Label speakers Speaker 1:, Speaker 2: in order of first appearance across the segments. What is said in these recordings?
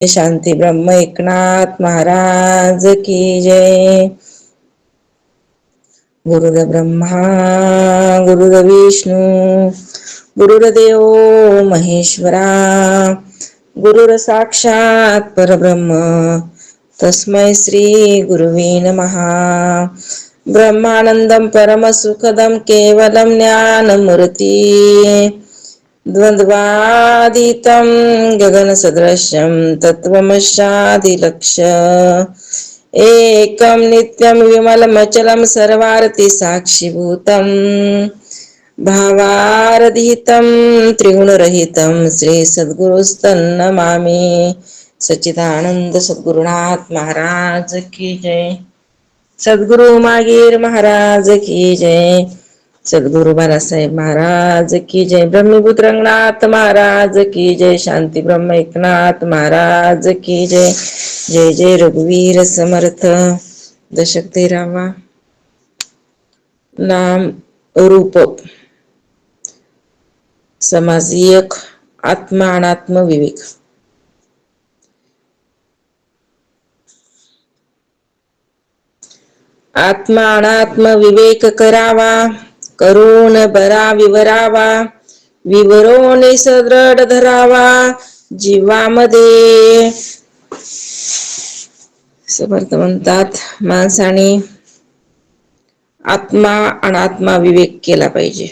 Speaker 1: शांती ब्रह्म एकनाथ महाराज की जय. गुरुदेव ब्रह्मा गुरुदेव विष्णू गुरुदेव महेश्वरा गुरुर साक्षात परब्रह्म तस्मै श्री गुरुवे नमः. ब्रह्मानंदं परमसुखदं केवलं ज्ञानमूर्ति द्वन्द्वातीतं गगनसदृशं तत्त्वमस्यादिलक्ष्य एकं नित्यं विमलमचलं सर्वार्थि साक्षिभूतं भावारहितं त्रिगुणरहितं श्री सद्गुरुस्तन्नमामि. सच्चिदानंद सद्गुरुनाथ महाराज की जय. सद्गुरु मागीर महाराज की जय. सद्गुरु बाळासाहेब महाराज की जय. ब्रह्मपुत्र रंगनाथ महाराज की जय. शांती ब्रह्म एकनाथ महाराज की जय. जय जय रघुवीर समर्थ. दशक 13वा. नाम रूप समाजिक आत्मा अनात्म विवेक. आत्मा अनात्म विवेक करावा, करून बरा विवरावा, विवरून सदृढ धरावा जीवामध्ये. समर्थ म्हणतात माणसाने आत्मा अनात्मा विवेक केला पाहिजे.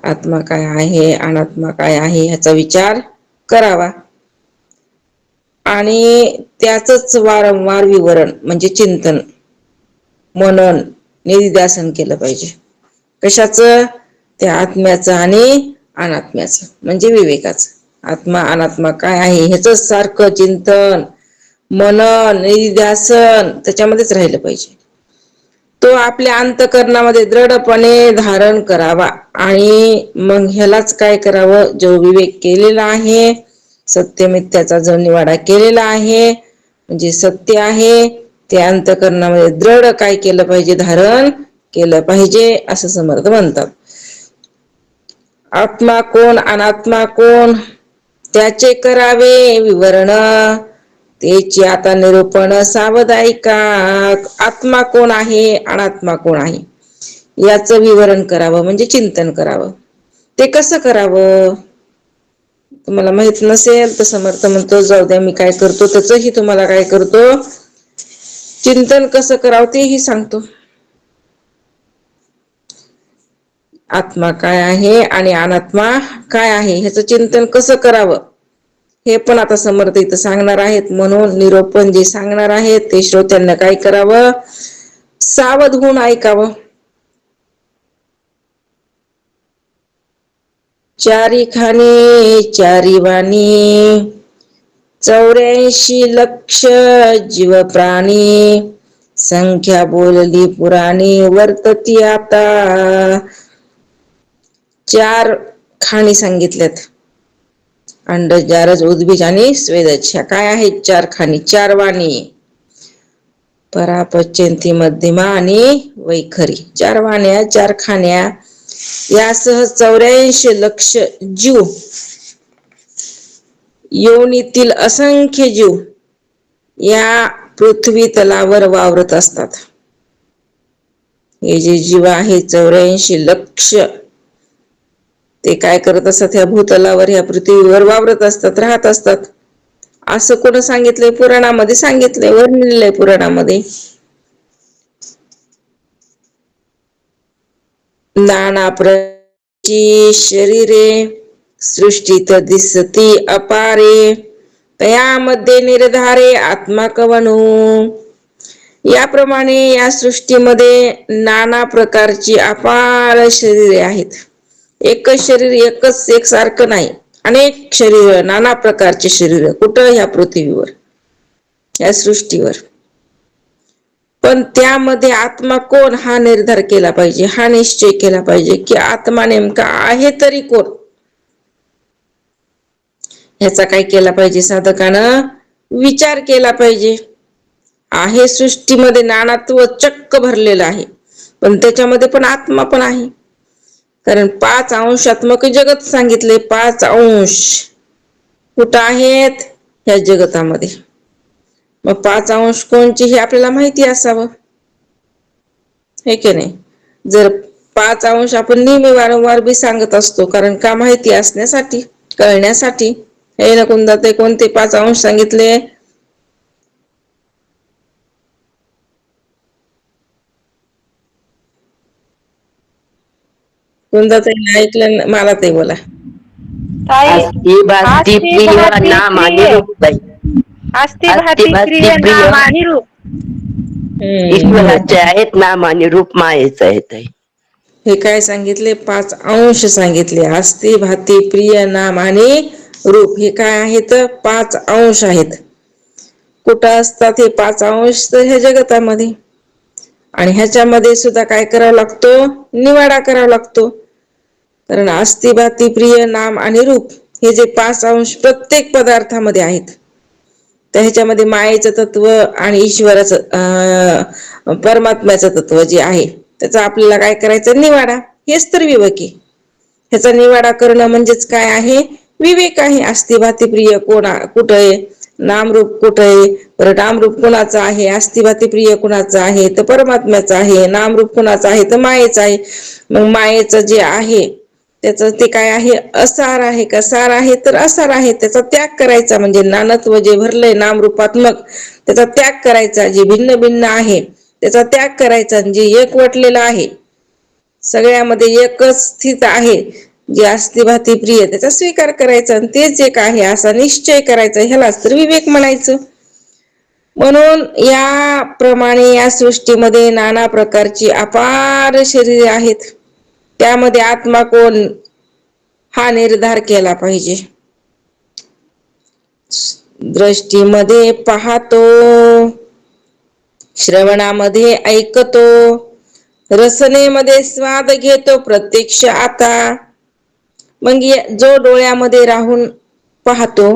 Speaker 1: आत्मा काय आहे अनात्मा काय आहे ह्याचा विचार करावा आणि त्याचंच वारंवार विवरण म्हणजे चिंतन मनन निधिध्यासन केलं पाहिजे. कशाचं? त्या आत्म्याचं आणि अनात्म्याचं म्हणजे विवेकाचं. आत्मा अनात्मा काय आहे ह्याच सारखं चिंतन मनन निधिध्यासन त्याच्यामध्येच राहिलं पाहिजे. तो आपल्या अंतःकरणामध्ये दृढपणे धारण करावा आणि मग ह्यालाच काय करावं? जो विवेक केलेला आहे, सत्य मिथ्याचा जो निवाडा केलेला आहे म्हणजे सत्य आहे, ते अंतःकरणामध्ये दृढ काय केलं पाहिजे? धारण केलं पाहिजे असं समर्थ म्हणतात. आत्मा कोण अनात्मा कोण त्याचे करावे विवरण, त्याची आता निरूपण सावध ऐका. आत्मा कोण आहे अनात्मा कोण आहे याचं विवरण करावं म्हणजे चिंतन करावं. ते कसं करावं? तुम्हाला माहित नसेल तर समर्थ म्हणतो जाऊ द्या मी काय करतो त्याचही तुम्हाला काय करतो चिंतन कसं करावं तेही सांगतो. आत्मा काय आहे आणि अनात्मा काय आहे ह्याचं चिंतन कसं करावं हे पण आता समर्थ इथं सांगणार आहेत. म्हणून निरूपण जे सांगणार आहेत ते श्रोत्यांना काय करावं? सावध होऊन ऐकावं. चारी खाणी चारी वाणी 84 लक्ष जीव प्राणी, संख्या बोलली पुराणी वर्तती आता. 4 खाणी सांगितल्यात. अंडज जारज उद्बीज आणि स्वेदज. ह्या काय आहेत? 4 खाणी. 4 वाणी परापच्यंती मध्यमा आणि वैखरी. 4 वाण्या 4 खाण्या यासह 84 लक्ष जीव योनीतील असंख्य जीव या पृथ्वी तलावर वावरत असतात. हे जे जीव आहे 84 लक्ष ते काय करत असतात? ह्या भूतलावर ह्या पृथ्वीवर वावरत असतात, राहत असतात. असं कोण सांगितलंय? पुराणामध्ये सांगितलंय, वर्णिलंय पुराणामध्ये. नाना प्रकारची शरीरे सृष्टीत दिसती अपारे, तयामध्ये निर्धारे आत्मा कवनो. याप्रमाणे या सृष्टीमध्ये नाना प्रकारची अपार शरीरे आहेत. एकच शरीर एकच एकसारखं नाही, अनेक शरीर नाना प्रकारचे शरीर कुठं? ह्या पृथ्वीवर या सृष्टीवर. पण त्यामध्ये आत्मा कोण हा निर्धार केला पाहिजे, हा निश्चय केला पाहिजे की आत्मा नेमका आहे तरी कोण. ह्याचा काय केला पाहिजे? साधकानं विचार केला पाहिजे. आहे सृष्टीमध्ये नानात्व चक्क भरलेलं आहे, पण त्याच्यामध्ये पण आत्मा पण आहे. कारण 5 अंशात्मक जगत सांगितले. 5 अंश कुठं आहेत? ह्या जगतामध्ये. मग 5 अंश कोणचे हे आपल्याला माहिती असावं, हे की नाही. जर 5 अंश आपण नेहमी वारंवार बी सांगत असतो, कारण का माहिती असण्यासाठी, कळण्यासाठी. हे ना कुंदाताई, कोणते 5 अंश सांगितले? कुंदाताई ऐकलं मला ते बोला.
Speaker 2: ताई,
Speaker 3: अस्ति भक्ति
Speaker 2: अस्ति
Speaker 3: प्रिय
Speaker 2: भाती
Speaker 3: नाम आणि
Speaker 2: प्रिय,
Speaker 3: रूप ताई.
Speaker 2: अस्ति
Speaker 3: अस्ति
Speaker 2: भाती
Speaker 3: भक्ती
Speaker 2: प्रिय
Speaker 3: प्रिय
Speaker 2: नाम आणि रूप.
Speaker 3: ईश्वराचे आहेत नाम आणि रूप मायेच आहे ताई.
Speaker 1: हे काय सांगितले? 5 अंश सांगितले. अस्ति भाती प्रिय नाम आणि रूप, हे काय आहेत? 5 अंश आहेत. कुठं असतात हे 5 अंश? तर ह्या जगतामध्ये. आणि ह्याच्यामध्ये सुद्धा काय करावा लागतो? निवाडा करावा लागतो. कारण अस्ति भाती प्रिय नाम आणि रूप हे जे 5 अंश प्रत्येक पदार्थामध्ये आहेत, तर ह्याच्यामध्ये मायेचं तत्व आणि ईश्वराचं परमात्म्याचं तत्व जे आहे, त्याचा आपल्याला काय करायचं? निवाडा. हेच तर विवेक आहे. ह्याचा निवाडा करणं म्हणजेच काय आहे? विवेक आहे. अस्ति भाती प्रिय कुठं आहे? नामरूप कुठं आहे? परत नामरूप कुणाचं आहे? अस्ति भाती प्रिय कुणाचं आहे? तर परमात्म्याचं आहे. नामरूप कुणाचं आहे? तर मायेचं आहे. मग मायेचं जे आहे त्याचं ते काय आहे? असार आहे का सार आहे? तर असार आहे. त्याचा त्याग करायचा, म्हणजे नानत्व जे भरलंय नामरूपात्मक, त्याचा त्याग करायचा. जे भिन्न भिन्न आहे त्याचा त्याग करायचा. जे एकवटलेलं आहे, सगळ्यामध्ये एकच स्थित आहे, जे अस्ति भाती प्रिय, त्याचा स्वीकार करायचा आणि तेच एक आहे असा निश्चय करायचा. ह्यालाच तर विवेक म्हणायचं. म्हणून या प्रमाणे या सृष्टीमध्ये नाना प्रकारची अपार शरीरे आहेत. त्यामध्ये आत्मा कोण हा निर्धार केला पाहिजे. दृष्टीमध्ये पाहतो, श्रवणामध्ये ऐकतो, रसनेमध्ये स्वाद घेतो प्रत्यक्ष आता. मग जो डोळ्यामध्ये राहून पाहतो,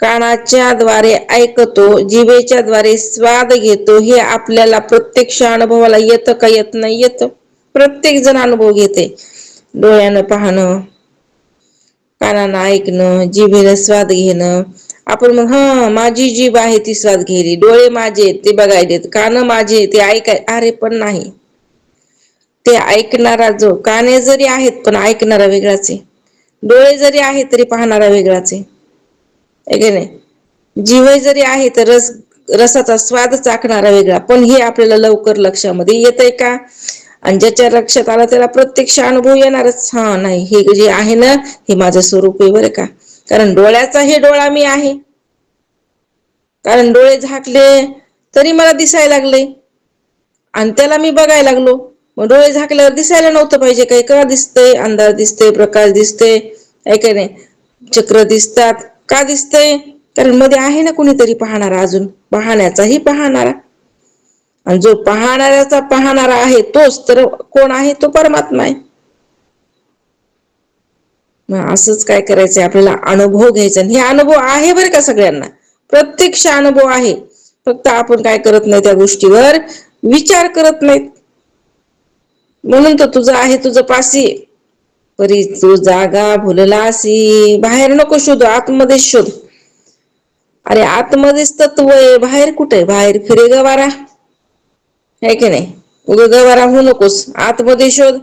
Speaker 1: कानाच्या द्वारे ऐकतो, जिभेच्या द्वारे स्वाद घेतो, हे आपल्याला प्रत्यक्ष अनुभवाला येतं का येत नाही? येतं. प्रत्येक जण अनुभव घेते. डोळ्यानं पाहणं, कानानं ऐकणं, जिभेनं स्वाद घेणं. आपण मग माझी जीभ आहे ती स्वाद घेली, डोळे माझे ते बघायलेत, कान माझे ते ऐकाय, अरे पण नाही. ते ऐकणारा जो, काने जरी आहेत पण ऐकणारा वेगळाच आहे. डोळे जरी आहेत तरी पाहणारा वेगळाच आहे, की नाही. जिव्हा जरी आहे तर रसाचा स्वाद चाखणारा वेगळा. पण हे आपल्याला लवकर लक्षामध्ये येतंय का? आणि ज्याच्या लक्षात आलं त्याला प्रत्यक्ष अनुभव येणारच. नाही, हे जे आहे ना, हे माझं स्वरूप आहे बरं का. कारण डोळ्याचा हे डोळा मी आहे. कारण डोळे झाकले तरी मला दिसायला लागले आणि त्याला मी बघायला लागलो. मग डोळे झाकल्यावर दिसायला नव्हतं पाहिजे काही? का दिसतंय? अंधार दिसतंय, प्रकाश दिसतंय, ऐका नाही, चक्र दिसतात. का दिसतंय? कारण मध्ये आहे ना कुणीतरी पाहणारा, अजून पाहण्याचाही पाहणारा. आणि जो पाहणाऱ्याचा पाहणारा आहे तोच तर कोण आहे? तो परमात्मा आहे. मग असंच काय करायचंय आपल्याला? अनुभव घ्यायचा. हे अनुभव आहे बरं का सगळ्यांना, प्रत्यक्ष अनुभव आहे. फक्त आपण काय करत नाही? त्या गोष्टीवर विचार करत नाहीत. म्हणून तर तुझं आहे तुझं पासी, परी तू जागा भुललासी. बाहेर नको शोधू, आतमध्ये शोध. अरे आतमध्येच तत्व आहे, बाहेर कुठे? बाहेर फिरे गवारा, है की नाही? उगा गवारा होऊ नकोस, आतमध्ये शोध,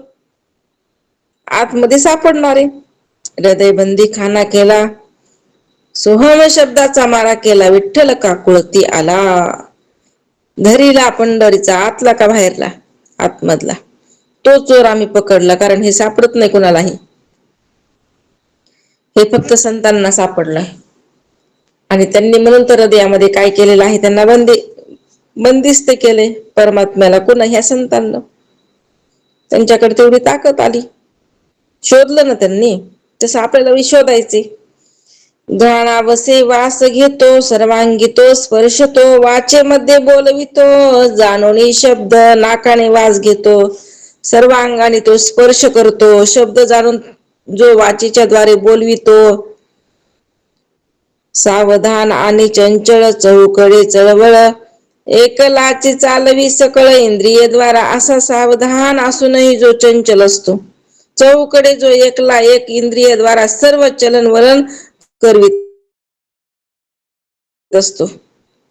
Speaker 1: आतमध्ये सापडणारे. हृदयबंदी खाना केला, सोहम शब्दाचा मारा केला, विठ्ठल काकुळती आला. धरीला पंढरीचा, आतला का बाहेरला? आतमधला. तो चोर आम्ही पकडला, कारण हे सापडत नाही कुणालाही. हे फक्त संतांना सापडलंय. आणि त्यांनी म्हणून तर हृदयामध्ये काय केलेलं आहे? त्यांना बंदिस्त केले परमात्म्याला. कुणा? ह्या संतांना. त्यांच्याकडे तेवढी ताकद आली, शोधलं ना त्यांनी. तसं आपल्याला शोधायचे. घाणावसे वास घेतो, सर्वांगी तो स्पर्शतो, वाचे मध्ये बोलवितो, जाणोनी शब्द नाकाने वास घेतो, सर्वांगाने तो स्पर्श करतो. शब्द जाणून जो वाचेच्या द्वारे बोलवितो, सावधान आणि चंचळ, चहूकडे चळवळ, एकलाची चालवी सकळ इंद्रिय द्वारा. असा सावधान असूनही जो चंचल असतो, चहूकडे जो एकला एक इंद्रिय द्वारा सर्व चलन वलन करवित असतो.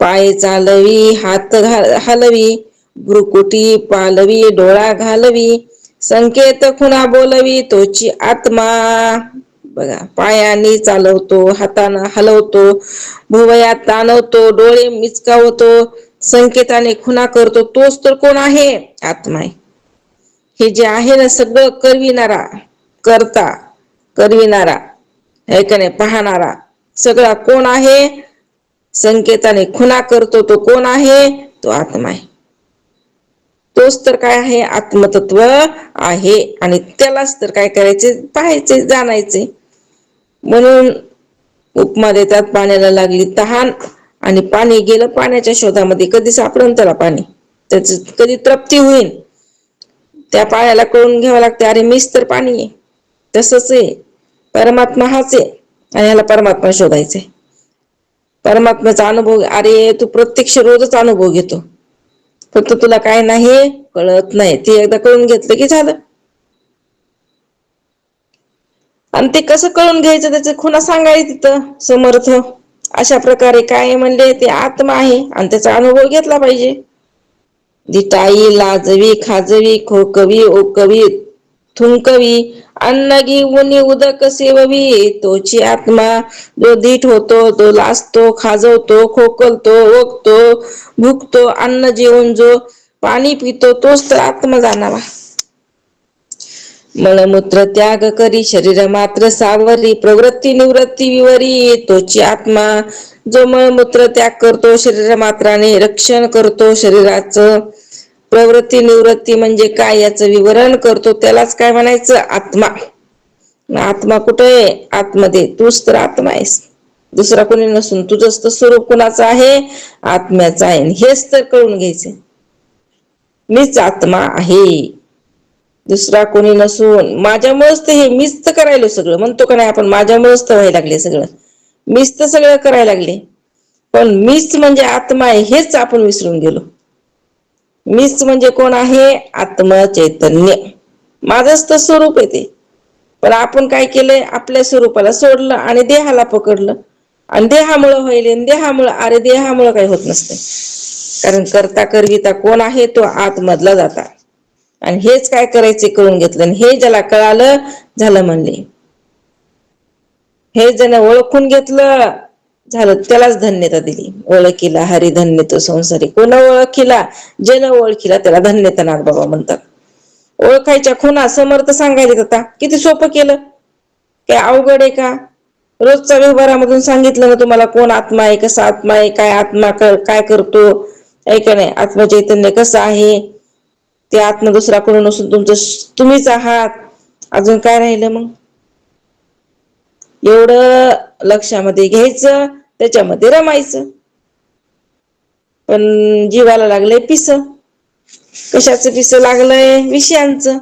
Speaker 1: पाय चालवी, हात हलवी, भ्रुकुटी पालवी, डोळा घालवी, संकेत खुणा बोलवी, तोची आत्मा. बघा, पायाने चालवतो, हाताने हलवतो, भुवया ताणवतो, डोळे मिचकावतो, संकेताने खुणा करतो, तोच तर कोण आहे? आत्मा आहे. हे जे आहे ना सगळं करविणारा, करता, करविणारा, है का नाही, पाहणारा, सगळा कोण आहे? संकेताने खुणा करतो तो कोण आहे? तो आत्मा आहे. तोच तर काय आहे? आत्मतत्व आहे. आणि त्यालाच तर काय करायचे? पाहायचे, जाणायचे. म्हणून उपमा देतात, पाण्याला लागली तहान आणि पाणी गेलं पाण्याच्या शोधामध्ये. कधी सापडन त्याला पाणी? त्याच कधी तृप्ती होईल? त्या पाण्याला कळून घ्यावं लागते, अरे मीच तर पाणी आहे. तसंच आहे, परमात्मा हाच आहे आणि ह्याला परमात्मा शोधायचे. परमात्म्याचा अनुभव, अरे तू प्रत्यक्ष रोजच अनुभव घेतो, फक्त तुला काय नाही कळत नाही. ते एकदा कळून घेतलं की झालं. आणि ते कसं कळून घ्यायचं, त्याचे खुणा सांगाय तिथं समर्थ. अशा प्रकारे काय म्हणले? ते आत्मा आहे आणि त्याचा अनुभव घेतला पाहिजे. दिटाई लाजवी खाजवी खोकवी ओकवी थुंकवी अन्न घेऊन उदक सेववी, तोची आत्मा. जो धीट होतो, तो लाजतो, खाजवतो, खोकलतो, ओकतो, भुकतो, अन्न जेवून जो पाणी पितो, तोच तर आत्मा जाणावा. मलमूत्र त्याग करी शरीर मात्र सावरी, प्रवृत्ती निवृत्ती विवरी, तोची आत्मा. जो मलमूत्र त्याग करतो, शरीर मात्राने रक्षण करतो शरीराचं, प्रवृत्ती निवृत्ती म्हणजे काय याचं विवरण करतो, त्यालाच काय म्हणायचं? आत्मा. आत्मा कुठे आहे? आतमध्ये. तूच तर आत्मा आहेस, दुसरा कोणी नसून. तुझंच तर स्वरूप कुणाचं आहे? आत्म्याचं आहे. हेच तर कळून घ्यायचं, मीच आत्मा आहे, दुसरा कोणी नसून. माझ्यामुळेच तर हे, मीच तर करायलो सगळं, म्हणतो का नाही आपण? माझ्यामुळेच तर व्हायला लागले सगळं, मीच तर सगळं करायला लागले. पण मीच म्हणजे आत्मा आहे हेच आपण विसरून गेलो. मीच म्हणजे कोण आहे? आत्म चैतन्य. माझंच तर स्वरूप आहे ते. पण आपण काय केलंय? आपल्या स्वरूपाला सोडलं आणि देहाला पकडलं, आणि देहामुळं व्हायले, देहामुळं. अरे देहामुळं काही होत नसते, कारण करता करविता कोण आहे? तो आतमधला जाता. आणि हेच काय करायचे कळून घेतलं, आणि हे ज्याला कळालं झालं म्हणले. हे ज्यानं ओळखून घेतलं झालं, त्यालाच धन्यता दिली. ओळखीला हरी धन्य तो संसारी. कोण ओळखीला? ज्यानं ओळखीला त्याला धन्यता नाथ बाबा म्हणतात. ओळखायच्या खुणा समर्थ सांगायला आता किती सोपं केलं. काय अवघड आहे का? रोजच्या व्यवहारामधून सांगितलं ना तुम्हाला, कोण आत्मा आहे, कसा आत्मा आहे, काय आत्मा काय करतो, ऐका नाही, आत्मचैतन्य कसं आहे ते. आत्मा दुसरा कोणी नसून तुमचं तुम्हीच आहात. अजून काय राहिलं मग? एवढं लक्षामध्ये घ्यायचं, त्याच्यामध्ये रमायचं. पण जीवाला लागलंय पिस. कशाचं पिस लागलंय? विषयांचं.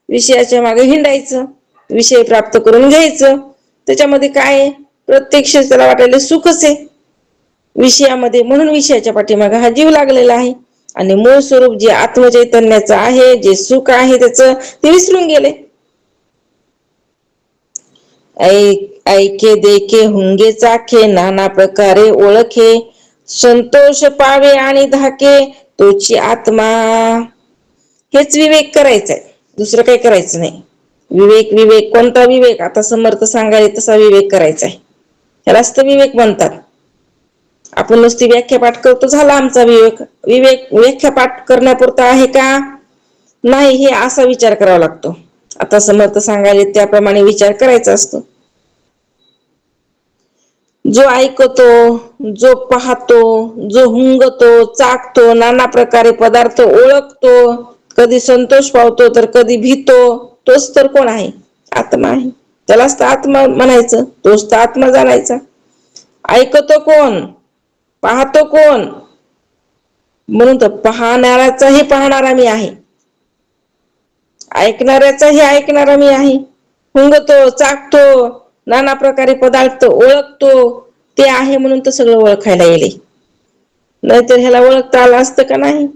Speaker 1: विषयाच्या मागे हिंडायचं, विषय प्राप्त करून घ्यायचं. त्याच्यामध्ये काय? प्रत्यक्ष त्याला वाटायला सुखच आहे विषयामध्ये, म्हणून विषयाच्या पाठीमागे हा जीव लागलेला आहे. आणि मूळ स्वरूप जे आत्मचैतन्याचं आहे, जे सुख आहे त्याचं, ते विसरून गेले. ऐके देखे हुंगे चाखे, नाना प्रकारे ओळखे, संतोष पावे आणि धाके, तोची आत्मा. हेच विवेक करायचंय, दुसरं काही करायचं नाही. विवेक, विवेक कोणता विवेक? आता समर्थ सांगायला तसा विवेक करायचा आहे, ह्यालाच तर विवेक म्हणतात. आपण नुसती व्याख्यापाठ करतो, झाला आमचा विवेक. विवेक व्याख्यापाठ करण्यापुरता आहे का? नाही, हे असा विचार करावा लागतो. आता समर्थ सांगायला त्याप्रमाणे विचार करायचा असतो. जो ऐकतो, जो पाहतो, जो हुंगतो, चाखतो, नाना प्रकारे पदार्थ ओळखतो, कधी संतोष पावतो तर कधी भीतो, तोच तर कोण आहे? आत्मा आहे. त्यालाच तर आत्मा म्हणायचं, तोच तर आत्मा जाणायचा. ऐकतो कोण? पाहतो कोण? म्हणून तर पाहणाऱ्याचाही पाहणारा मी आहे, ऐकणाऱ्याचाही ऐकणारा मी आहे. हुंगतो, चाखतो, नाना प्रकारे पदार्थ ओळखतो, ते आहे म्हणून तर सगळं ओळखायला येईल. नाहीतर ह्याला ओळखता आलं असतं का? नाही.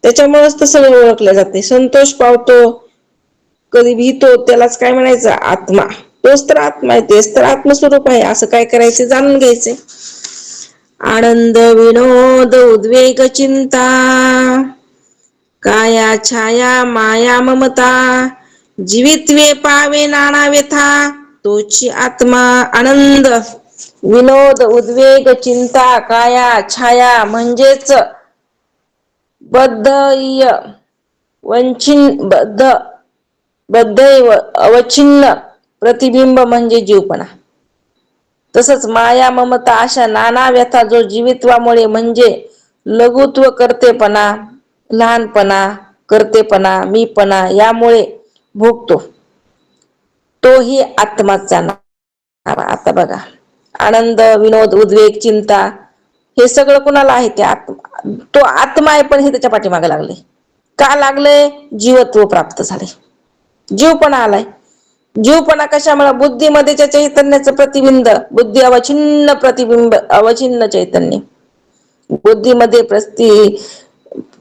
Speaker 1: त्याच्यामुळेच तर सगळं ओळखलं जाते. संतोष पावतो, कधी भीतो, त्यालाच काय म्हणायचं? आत्मा. तोच तर आत्मा आहे, तेच तर आत्मस्वरूप आहे. असं काय करायचं? जाणून घ्यायचे. आनंद विनोद उद्वेग चिंता काया छाया माया ममता जीवित्वे पावे नाना व्यथा तोची आत्मा आनंद विनोद उद्वेग चिंता काया छाया म्हणजेच बद्धय वंचिन बद्धैव अवच्छिन्न प्रतिबिंब म्हणजे जीवपणा. तसंच माया ममता अशा नाना व्यथा जो जीवित्वामुळे म्हणजे लघुत्व करतेपणा लहानपणा करतेपणा मीपणा यामुळे भोगतो तोही आत्माचा नावा. आता बघा आनंद विनोद उद्वेग चिंता हे सगळं कुणाला आहे ते तो आत्मा आहे पण हे त्याच्या पाठीमागे लागले. का लागले? जीवत्व प्राप्त झाले, जीवपणा आलाय. जीवपणा कशामुळे? बुद्धीमध्ये चैतन्याचं प्रतिबिंब बुद्धी अवचिन्न प्रतिबिंब अवचिन्न चैतन्य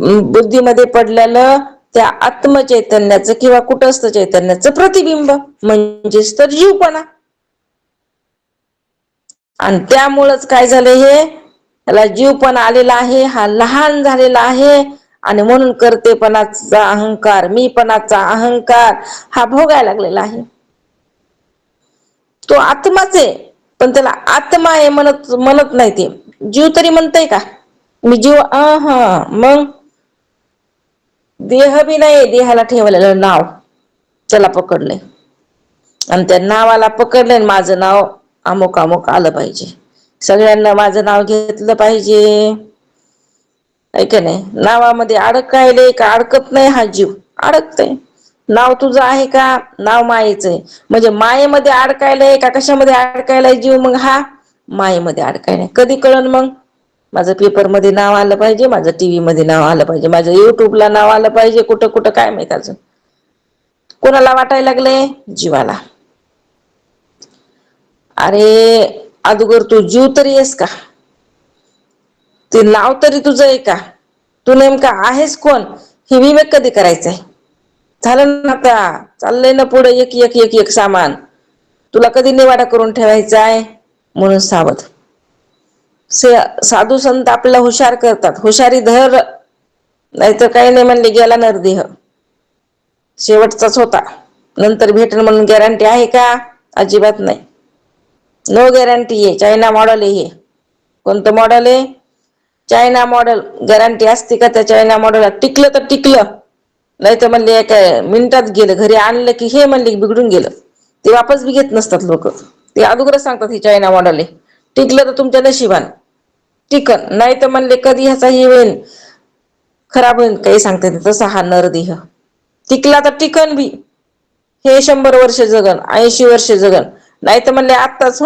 Speaker 1: बुद्धीमध्ये पडलेलं त्या आत्मचैतन्याचं किंवा कुटस्थ चैतन्याचं प्रतिबिंब म्हणजेच तर जीवपणा. आणि त्यामुळंच काय झालं हे याला जीवपणा आलेला आहे, हा लहान झालेला आहे आणि म्हणून करतेपणाचा अहंकार मीपणाचा अहंकार हा भोगायला लागलेला आहे. तो आत्माच आहे पण त्याला आत्मा आहे म्हणत नाही. ते जीव तरी म्हणतय का मी जीव? मग देह बी नाही, देहाला ठेवलेलं नाव त्याला पकडलंय आणि त्या नावाला पकडलंय. माझं नाव अमुक अमुक आलं पाहिजे, सगळ्यांना माझं नाव घेतलं पाहिजे, ऐक नाही. नावामध्ये अडकायले का अडकत नाही? हा जीव अडकतय. नाव तुझं आहे का? नाव मायेच आहे म्हणजे मायेमध्ये अडकायलंय का कशामध्ये अडकायलाय जीव? मग हा मायेमध्ये अडकायलाय. कधी कळन मग? माझं पेपरमध्ये नाव आलं पाहिजे, माझं टीव्ही मध्ये नाव आलं पाहिजे, माझं युट्यूबला नाव आलं पाहिजे, कुठं कुठं काय माहित अजून. कोणाला वाटायला लागले? जीवाला. अरे अगोदर तू जीव तरी आहेस का? ते नाव तरी तुझं आहे का? तू नेमका आहेस कोण हे विवेक कधी करायचंय? झालं ना, आता चाललंय ना पुढे एक एक एक एक सामान. तुला कधी निवाडा करून ठेवायचा आहे? म्हणून सावध. साधू संत आपल्याला हुशार करतात, हुशारी धर नाहीतर काही नाही म्हणले गेला नरदेह, शेवटचाच होता, नंतर भेटेल म्हणून गॅरंटी आहे का? अजिबात नाही. नो गॅरंटी आहे. चायना मॉडेल आहे हे. कोणतं मॉडेल आहे? China model. गॅरंटी असते का त्या चायना मॉडेलला? टिकलं तर टिकलं, नाही तर म्हणले एका मिनिटात गेलं. घरी आणलं की हे म्हणले की बिघडून गेलं. ते वापस बी घेत नसतात लोक. ते अगोदरच सांगतात ही चायना मॉडेल आहे. टिकलं तर तुमच्या नशिबान टिकन, नाही तर म्हणले कधी ह्याचा हे होईल खराब होईल काही सांगता येत. तसा हा नरदेह टिकला तर टिकन बी, हे 100 वर्ष जगन, 80 वर्ष जगन, नाही तर म्हणले आत्ताच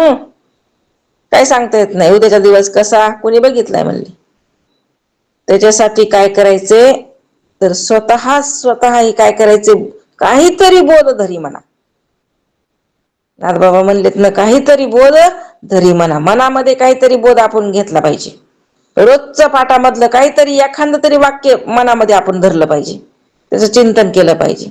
Speaker 1: काय सांगता येत नाही उद्याचा दिवस कसा कोणी बघितलाय म्हणले. त्याच्यासाठी काय करायचे तर स्वतः काय करायचे? काहीतरी बोध धरी म्हणा. नाथबाबा म्हणलेत ना, काहीतरी बोध धरी म्हणा. मनामध्ये काहीतरी बोध आपण घेतला पाहिजे. रोजचं पाठामधलं काहीतरी एखादं तरी वाक्य मनामध्ये आपण धरलं पाहिजे, त्याचं चिंतन केलं पाहिजे.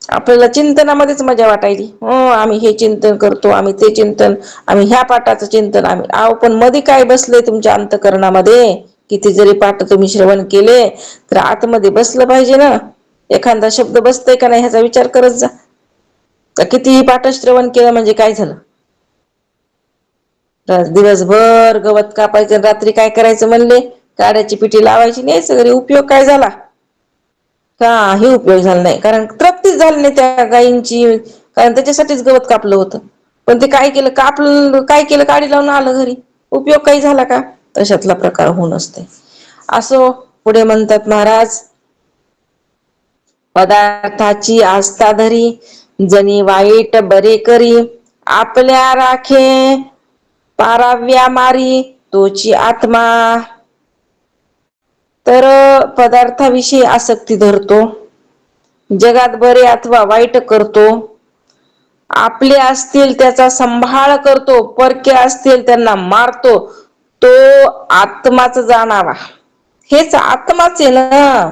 Speaker 1: आपल्याला चिंतनामध्येच मजा वाटायली. आम्ही हे चिंतन करतो, आम्ही ते चिंतन, आम्ही ह्या पाठाचं चिंतन, आम्ही पण मध्ये काय बसले तुमच्या अंतकरणामध्ये? किती जरी पाठ तुम्ही श्रवण केले तर आतमध्ये बसलं पाहिजे ना. एखादा शब्द बसतोय का नाही ह्याचा विचार करत जा. कितीही पाठ श्रवण केलं म्हणजे काय झालं? दिवसभर गवत कापायचं, रात्री काय करायचं म्हणले? काड्याची पिठी लावायची, न्यायचं घरी. उपयोग काय झाला? काही उपयोग झाला नाही, कारण तृप्तीच झाली नाही त्या गायींची. कारण त्याच्यासाठीच गवत कापलं होतं. पण ते काय केलं? काय केलं? काडी लावून आलं घरी. उपयोग काही झाला का? तशातला प्रकार होऊन असते. असो, पुढे म्हणतात महाराज, पदार्थाची आस्था धरी जनी वाईट बरे करी आपल्या राखे पाराव्या मारी तोची आत्मा. तर पदार्थाविषयी आसक्ती धरतो, जगात बरे अथवा वाईट करतो, आपले असतील त्याचा सांभाळ करतो, परके असतील त्यांना मारतो, तो आत्माच जाणावा. हेच आत्माच आहे ना.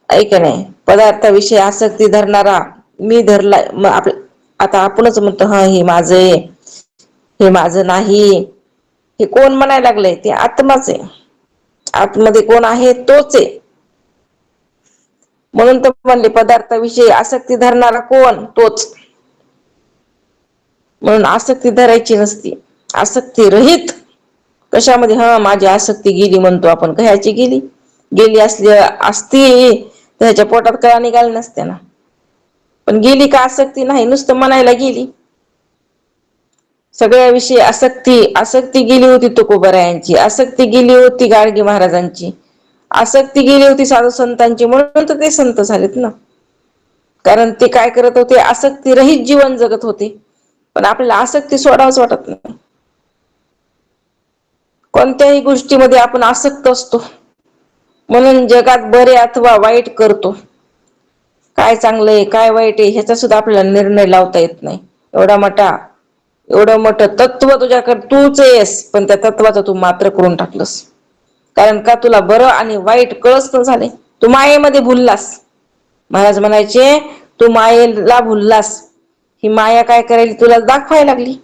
Speaker 1: ऐक नाही. पदार्थाविषयी आसक्ती धरणारा, मी धरलाय, आता आपणच म्हणतो हा हे माझं आहे, हे माझं नाही. हे कोण म्हणायला लागलंय? ते आत्माच आहे. आतमध्ये कोण आहे? तोच आहे. म्हणून तर म्हणले पदार्थाविषयी आसक्ती धरणारा कोण? तोच. म्हणून आसक्ती धरायची नसती. आसक्ती रहित कशामध्ये? माझी आसक्ती गेली म्हणतो आपण. कशाची गेली? गेली असती त्याच्या पोटात कळा निघाल्या नसत्या ना. पण गेली का आसक्ती? नाही, नुसतं म्हणायला गेली. सगळ्याविषयी आसक्ती गेली होती तुकोबरायांची, आसक्ती गेली होती गाडगे महाराजांची, आसक्ती गेली होती साधू संतांची. म्हणून तर ते संत झालेत ना. कारण ते काय करत होते? आसक्ती रहित जीवन जगत होते. पण आपल्याला आसक्ती सोडावंच वाटत नाही. कोणत्याही गोष्टीमध्ये आपण आसक्त असतो. म्हणून जगात बरे अथवा वाईट करतो. काय चांगलंय काय वाईट आहे ह्याचा सुद्धा आपल्याला निर्णय लावता येत नाही. एवढं मोठं तत्व तुझ्याकडे तूच आहेस, पण त्या तत्वाचं तू मात्र करून टाकलंस. कारण का? तुला बरं आणि वाईट कळच न झाले. तू मायेमध्ये भुललास. महाराज म्हणायचे, तू मायेला भुललास. ही माया काय करायला? तुला दाखवायला लागली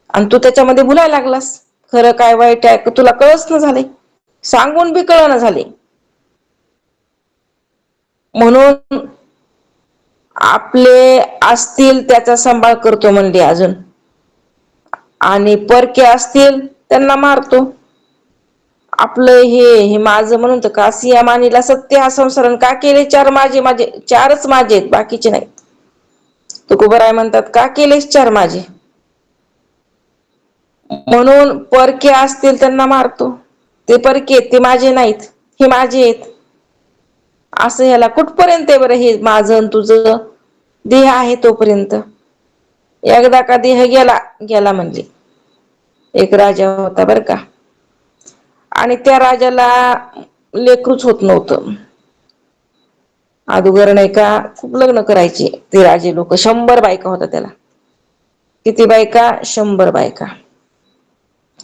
Speaker 1: आणि तू त्याच्यामध्ये भुलायला लागलास. खरं काय वाईट आहे तुला कळच न झाले, सांगून बी कळना झाले. म्हणून आपले असतील त्याचा सांभाळ करतो म्हणले अजून, आणि परके असतील त्यांना मारतो. आपलं हे माझं म्हणून तर कासिया मानीला सत्य हा संसारण का केले? चारच माझे आहेत, बाकीचे नाहीत. तुकोबराय म्हणतात, का केलेस चार माझे? म्हणून परके असतील त्यांना मारतो. ते परके, ते माझे नाहीत, हे माझे आहेत. असं ह्याला कुठपर्यंत आहे बरं हे माझं तुझं? देह आहे तोपर्यंत. एकदा का देह गेला गेला म्हणले. एक राजा होता बर का, आणि त्या राजाला लेकरूच होत नव्हतं. अगोदर नाही का खूप लग्न करायचे ते राजे लोक. 100 बायका होता त्याला. किती बायका? 100 बायका.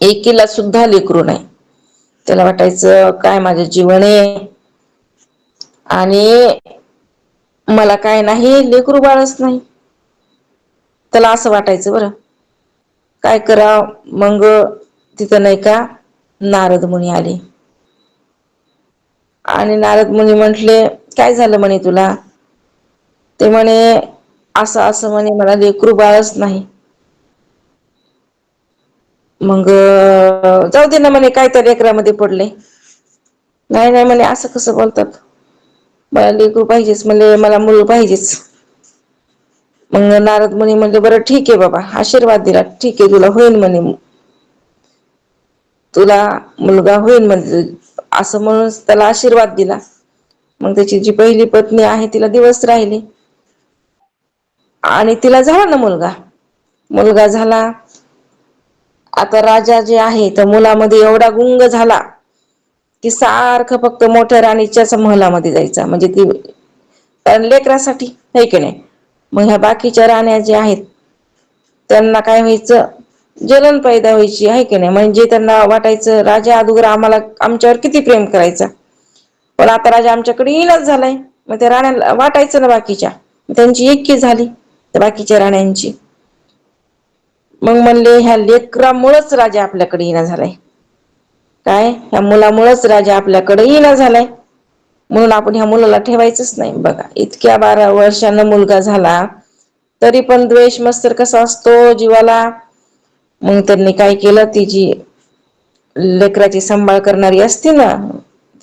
Speaker 1: एकीला सुद्धा लेकरू नाही. त्याला वाटायचं काय माझं जीवन आहे, आणि मला काय नाही, लेकरू बाळच नाही. त्याला असं वाटायचं बरं. काय कराव? मग तिथं नाही का नारद मुनी आले. आणि नारद मुनी म्हटले, काय झालं म्हणे तुला? ते म्हणे असं असं म्हणे, मला लेकरू बाळच नाही. मग जाऊ दे ना म्हणे, काय त्या लेकरामध्ये पडले? नाही नाही म्हणे, असं कसं बोलतात? मला लेकरू पाहिजेच म्हणले, मला मूल पाहिजेच. मग नारद मुनी म्हणले, बरं ठीक आहे बाबा, आशीर्वाद दिला. ठीक आहे, तुला होईल म्हणे, तुला मुलगा होईल म्हणजे. असं म्हणून त्याला आशीर्वाद दिला. मग त्याची जी पहिली पत्नी आहे तिला दिवस राहिले, आणि तिला झाला ना मुलगा झाला. आता राजा जे आहे तर मुलामध्ये एवढा गुंग झाला की सारखं फक्त मोठ्या राणीच्याच महलामध्ये जायचा. म्हणजे ती कारण लेकरासाठी, है की नाही. मग ह्या बाकीच्या राण्या ज्या आहेत त्यांना काय व्हायचं? जलन पैदा व्हायची, आहे की नाही. म्हणजे त्यांना वाटायचं राजा अगोदर आमच्यावर किती प्रेम करायचा, पण आता राजा आमच्याकडे येईनच झालाय. मग त्या राण्या वाटायचं ना बाकीच्या, त्यांची एकी झाली त्या बाकीच्या राण्यांची. मग म्हणले, ह्या लेकरामुळेच राजा आपल्याकडे येणं झालाय. काय? ह्या मुलामुळेच राजा आपल्याकडे येणं झालाय. म्हणून आपण ह्या मुलाला ठेवायचंच नाही. बघा, इतक्या 12 वर्षांना मुलगा झाला तरी पण द्वेष मत्सर कसा असतो जीवाला. मग त्यांनी काय केलं? ती जी लेकराची सांभाळ करणारी असते ना,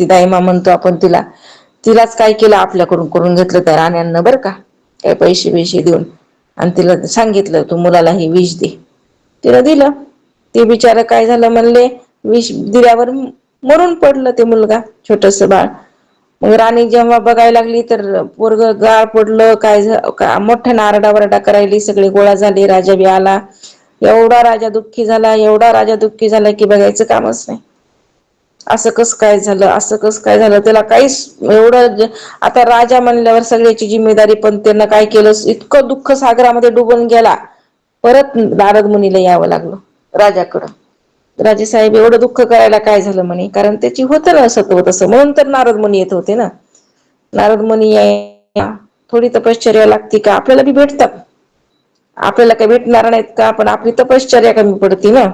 Speaker 1: ती दाईमा म्हणतो आपण तिलाच काय केलं? आपल्याकडून करून घेतलं त्या राण्यांना बरं का, काय पैसे देऊन. आणि तिला सांगितलं, तू मुलाला हे विष दे. तिला दिलं. ते बिचारा काय झालं म्हणले, विष दिल्यावर मरून पडलं ते मुलगा, छोटस बाळ. मग राणी जेव्हा बघायला लागली तर पोरगं गाळ पडलं. काय मोठ्यानं आरडाओरडा करायली, सगळे गोळा झाले. राजा बी आला. एवढा राजा दुःखी झाला की बघायचं कामच नाही. असं कस काय झालं, असं कस काय झालं? त्याला काहीच एवढं, आता राजा म्हणल्यावर सगळ्याची जिम्मेदारी, पण त्यांना काय केलं? इतकं दुःख सागरामध्ये डुबून गेला. परत नारद मुनीला यावं लागलं राजाकडं. राजे साहेब, एवढं दुःख करायला काय झालं म्हणे? कारण त्याची होतं ना सत्व तसं, म्हणून तर नारद मुनी येत होते ना. नारद मुनी थोडी तपश्चर्या लागती का? आपल्याला बी भेटतात. आपल्याला काही भेटणार नाहीत का? पण आपली तपश्चर्या कमी पडती ना.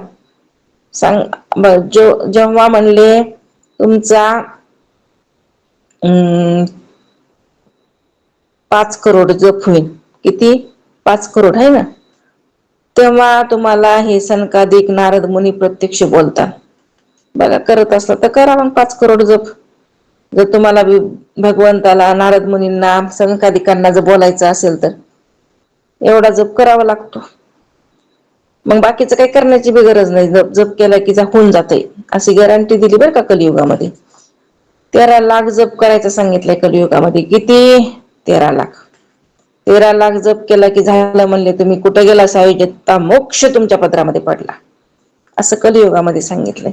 Speaker 1: सांग जेव्हा म्हणले तुमचा 5 करोड जप होईल. किती? 5 करोड आहे ना. तेव्हा तुम्हाला हे सनकादिक नारद मुनी प्रत्यक्ष बोलतात. बघा, करत असला तर करा मग 5 करोड जप. जर तुम्हाला भगवंताला, नारद मुनींना, सनकादिकांना जर बोलायचं असेल तर एवढा जप करावा लागतो. मग बाकीचं काही करण्याची बी गरज नाही. जप केला की होऊन जातंय अशी गॅरंटी दिली बरं का कलियुगामध्ये. 13 लाख जप करायचं सांगितलंय कलियुगामध्ये. किती? 13 लाख. 13 लाख जप केला की झालं म्हणले तुम्ही कुठे गेला सायुज्यता, मोक्ष तुमच्या पदरामध्ये पडला, असं कलियुगामध्ये सांगितलंय.